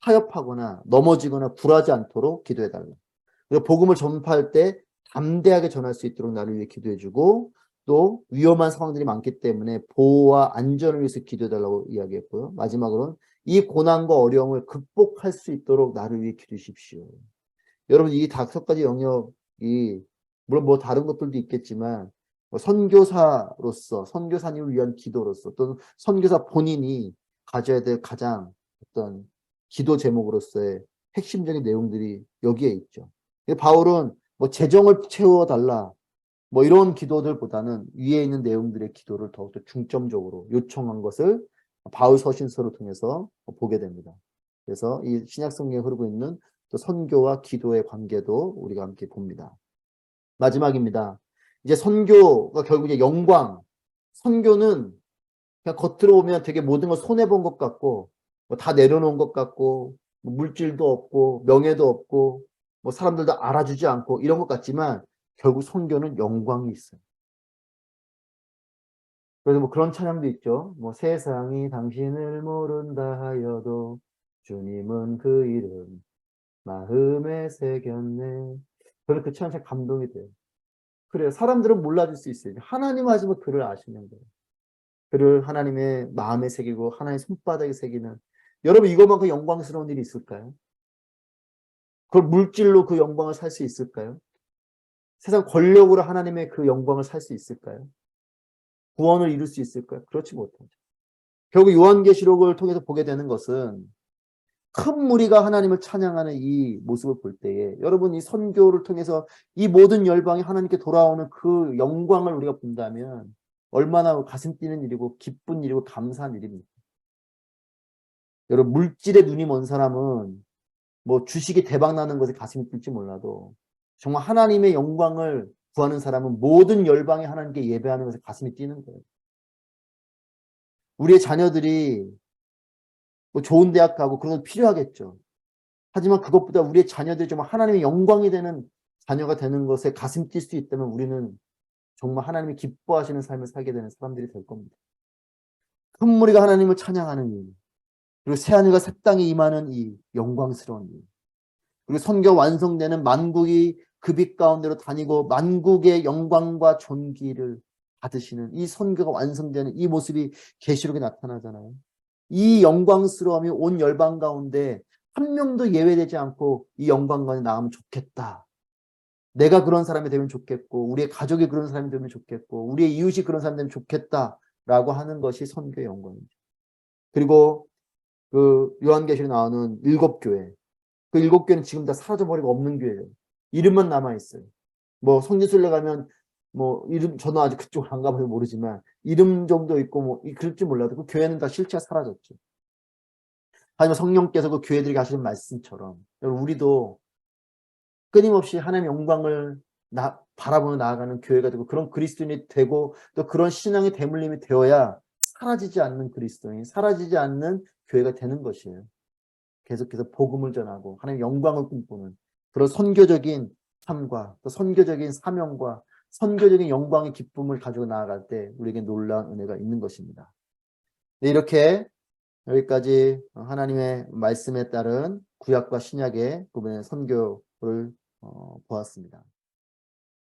타협하거나 넘어지거나 굴하지 않도록 기도해달라. 그리고 복음을 전파할 때 담대하게 전할 수 있도록 나를 위해 기도해주고 또 위험한 상황들이 많기 때문에 보호와 안전을 위해서 기도해달라고 이야기했고요. 마지막으로는 이 고난과 어려움을 극복할 수 있도록 나를 위해 기도하십시오. 여러분 이 5가지 영역이 물론 뭐 다른 것들도 있겠지만 선교사로서 선교사님을 위한 기도로서 또는 선교사 본인이 가져야 될 가장 어떤 기도 제목으로서의 핵심적인 내용들이 여기에 있죠. 바울은 뭐 재정을 채워달라 뭐 이런 기도들보다는 위에 있는 내용들의 기도를 더욱더 중점적으로 요청한 것을 바울 서신서를 통해서 보게 됩니다. 그래서 이 신약 성경에 흐르고 있는 또 선교와 기도의 관계도 우리가 함께 봅니다. 마지막입니다. 이제 선교가 결국 이제 영광. 선교는 그냥 겉으로 보면 되게 모든 걸 손해본 것 같고, 뭐 다 내려놓은 것 같고, 뭐 물질도 없고, 명예도 없고, 뭐 사람들도 알아주지 않고 이런 것 같지만 결국 선교는 영광이 있어요. 그래서 뭐 그런 찬양도 있죠. 뭐 세상이 당신을 모른다 하여도 주님은 그 이름 마음에 새겼네. 저는 그 찬양 참 감동이 돼요. 그래요. 사람들은 몰라줄 수 있어요. 하나님 하시면 그를 아시는 거예요. 그를 하나님의 마음에 새기고 하나님의 손바닥에 새기는 여러분 이것만큼 영광스러운 일이 있을까요? 그걸 물질로 그 영광을 살 수 있을까요? 세상 권력으로 하나님의 그 영광을 살 수 있을까요? 구원을 이룰 수 있을까요? 그렇지 못하죠. 결국 요한계시록을 통해서 보게 되는 것은 큰 무리가 하나님을 찬양하는 이 모습을 볼 때에 여러분 이 선교를 통해서 이 모든 열방이 하나님께 돌아오는 그 영광을 우리가 본다면 얼마나 가슴 뛰는 일이고 기쁜 일이고 감사한 일입니까? 여러분 물질에 눈이 먼 사람은 뭐 주식이 대박 나는 것에 가슴이 뛸지 몰라도 정말 하나님의 영광을 구하는 사람은 모든 열방이 하나님께 예배하는 것에 가슴이 뛰는 거예요. 우리의 자녀들이 뭐 좋은 대학 가고 그런 건 필요하겠죠. 하지만 그것보다 우리의 자녀들이 정말 하나님의 영광이 되는 자녀가 되는 것에 가슴 뛸 수 있다면 우리는 정말 하나님이 기뻐하시는 삶을 살게 되는 사람들이 될 겁니다. 큰 무리가 하나님을 찬양하는 일, 그리고 새하늘과 새 땅에 임하는 이 영광스러운 일, 그리고 선교 완성되는 만국이 그 빛 가운데로 다니고 만국의 영광과 존귀를 받으시는 이 선교가 완성되는 이 모습이 계시록에 나타나잖아요. 이 영광스러움이 온 열방 가운데 한 명도 예외되지 않고 이 영광관에 나가면 좋겠다. 내가 그런 사람이 되면 좋겠고 우리의 가족이 그런 사람이 되면 좋겠고 우리의 이웃이 그런 사람이 되면 좋겠다라고 하는 것이 선교의 영광입니다. 그리고 그 요한계시록에 나오는 7교회, 그 7교회는 지금 다 사라져버리고 없는 교회예요. 이름만 남아있어요. 뭐 성지순례 가면 뭐 이름, 저는 아직 그쪽을 안 가봐서 모르지만 이름 정도 있고 뭐 그럴지 몰라도 그 교회는 다 실체가 사라졌죠. 하지만 성령께서 그 교회들에게 하시는 말씀처럼 우리도 끊임없이 하나님의 영광을 바라보며 나아가는 교회가 되고 그런 그리스도인이 되고 또 그런 신앙의 대물림이 되어야 사라지지 않는 그리스도인, 사라지지 않는 교회가 되는 것이에요. 계속해서 복음을 전하고 하나님의 영광을 꿈꾸는 그런 선교적인 삶과 또 선교적인 사명과 선교적인 영광의 기쁨을 가지고 나아갈 때 우리에게 놀라운 은혜가 있는 것입니다. 네, 이렇게 여기까지 하나님의 말씀에 따른 구약과 신약의 부분의 선교를 보았습니다.